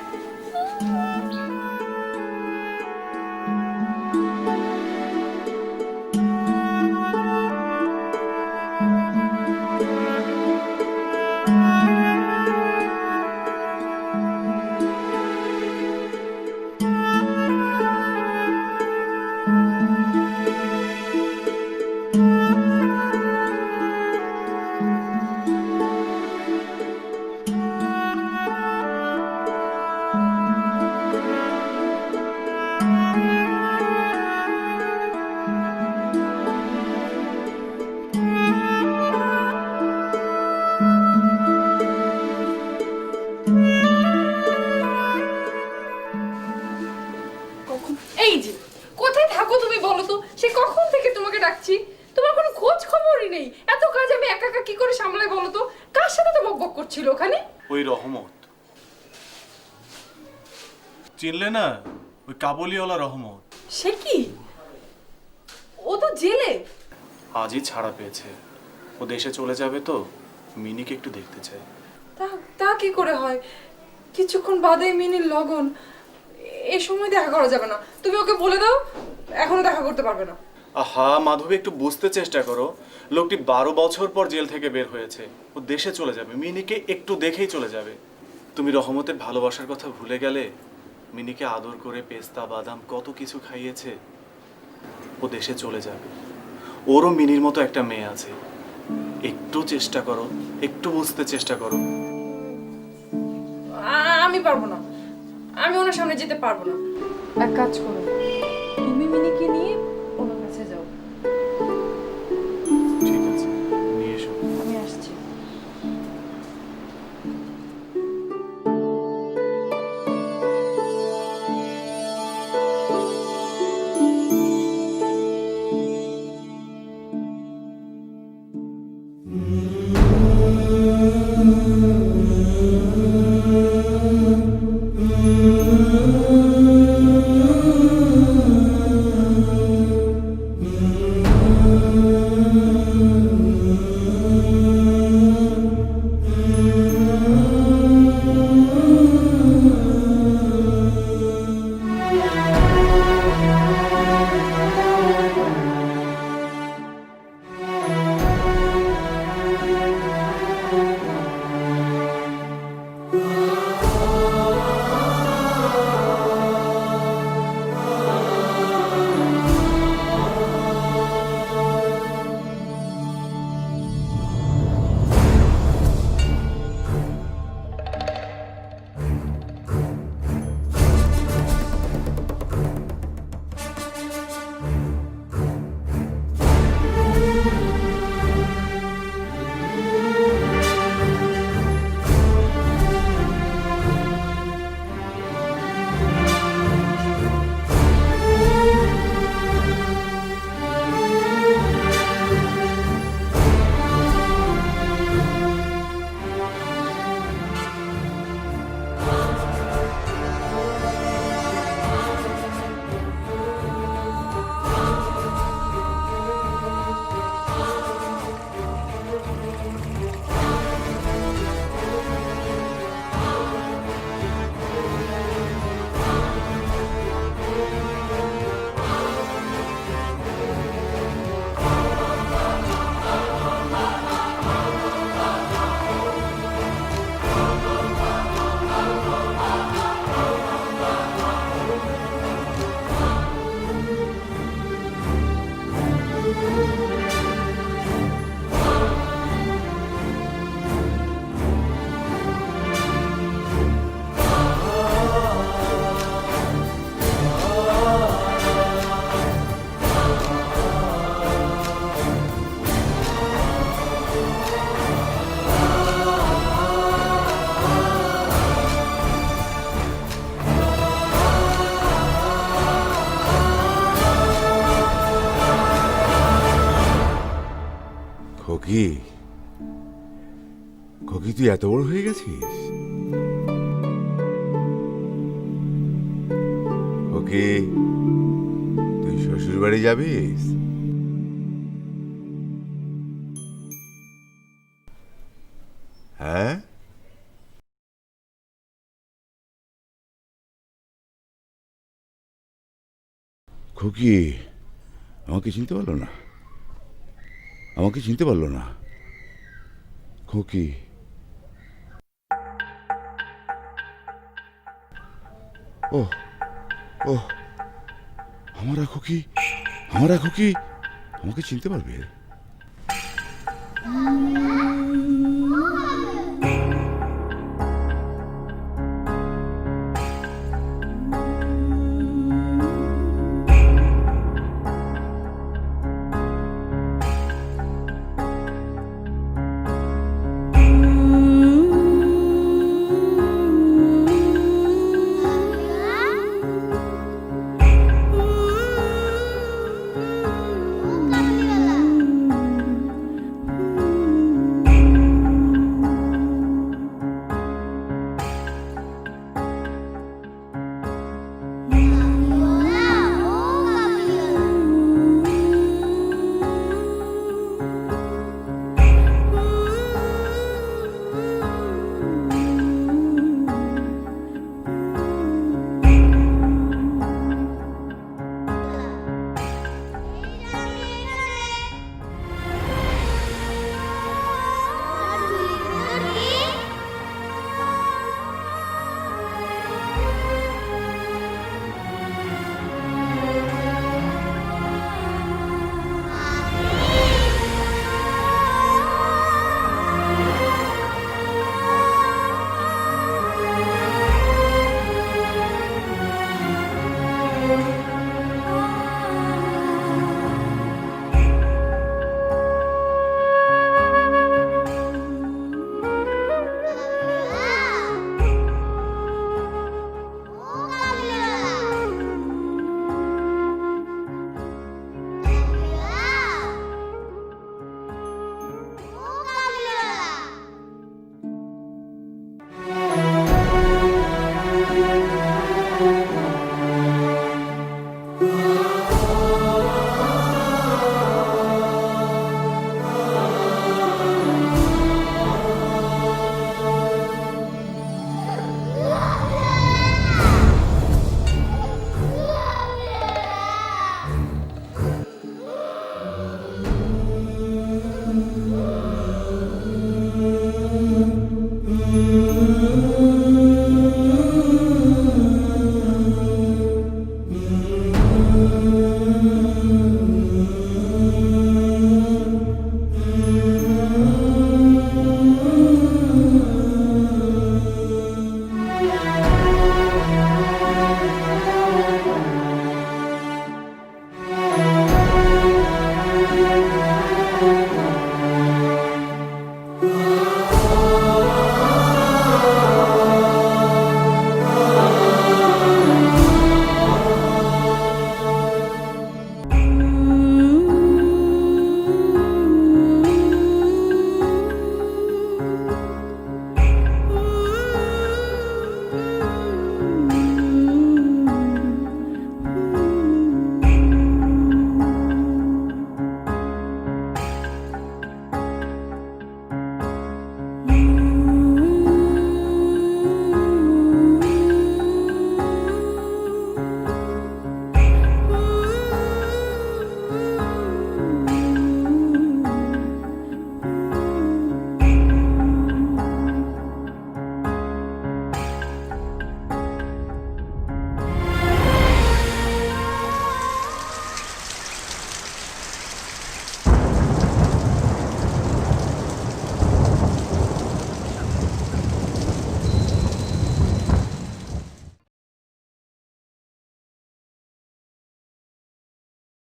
কি করে সামলায় বলো তো? কার সাথে তো বকবক করছিল ওখানে? ওই রহমত, চিনলে না? ওই কাবুলিওয়ালা রহমত। সে কি? ও তো জেলে। আজই ছাড়া পেয়েছে। ও দেশে চলে যাবে তো, মিনিকে একটু দেখতে চাই। তা কি করে হয়? কিছুক্ষণ বাদে মিনির লগন, এই সময় দেখা করা যাবে না। তুমি ওকে বলে দাও এখনো দেখা করতে পারবে না। আহা মাধবী, একটু বুঝতে চেষ্টা করো। লোকটি 12 বছর পর জেল থেকে বের হয়েছে। ও দেশে চলে যাবে, মিনিকে একটু দেখেই চলে যাবে। তুমি রহমতের ভালোবাসার কথা ভুলে গেলে? মিনিকে আদর করে পেস্তা বাদাম কত কিছু খাইয়েছে। ও দেশে চলে যাবে, ওরও মিনির মতো একটা মেয়ে আছে। একটু চেষ্টা করো, একটু বুঝতে চেষ্টা করো। আমি পারবো না, আমি ওনার সামনে যেতে পারবো না। এক কাজ করো, তুমি মিনিকে নিয়ে ওনার কাছে যাও। ঠিক আছে, নিয়ে এসো। আমি আসছি। খোকি, খোকি তুই এত বড় হয়ে গেছিস? খোকি, তুই শ্বশুর বাড়ি যাবিস? হ্যাঁ, খোকি আমাকে চিনতে পারলো না, আমাকে চিনতে পারলো না খোকি। ও ও আমারা খোকি, আমারা খোকি আমাকে চিনতে পারবে?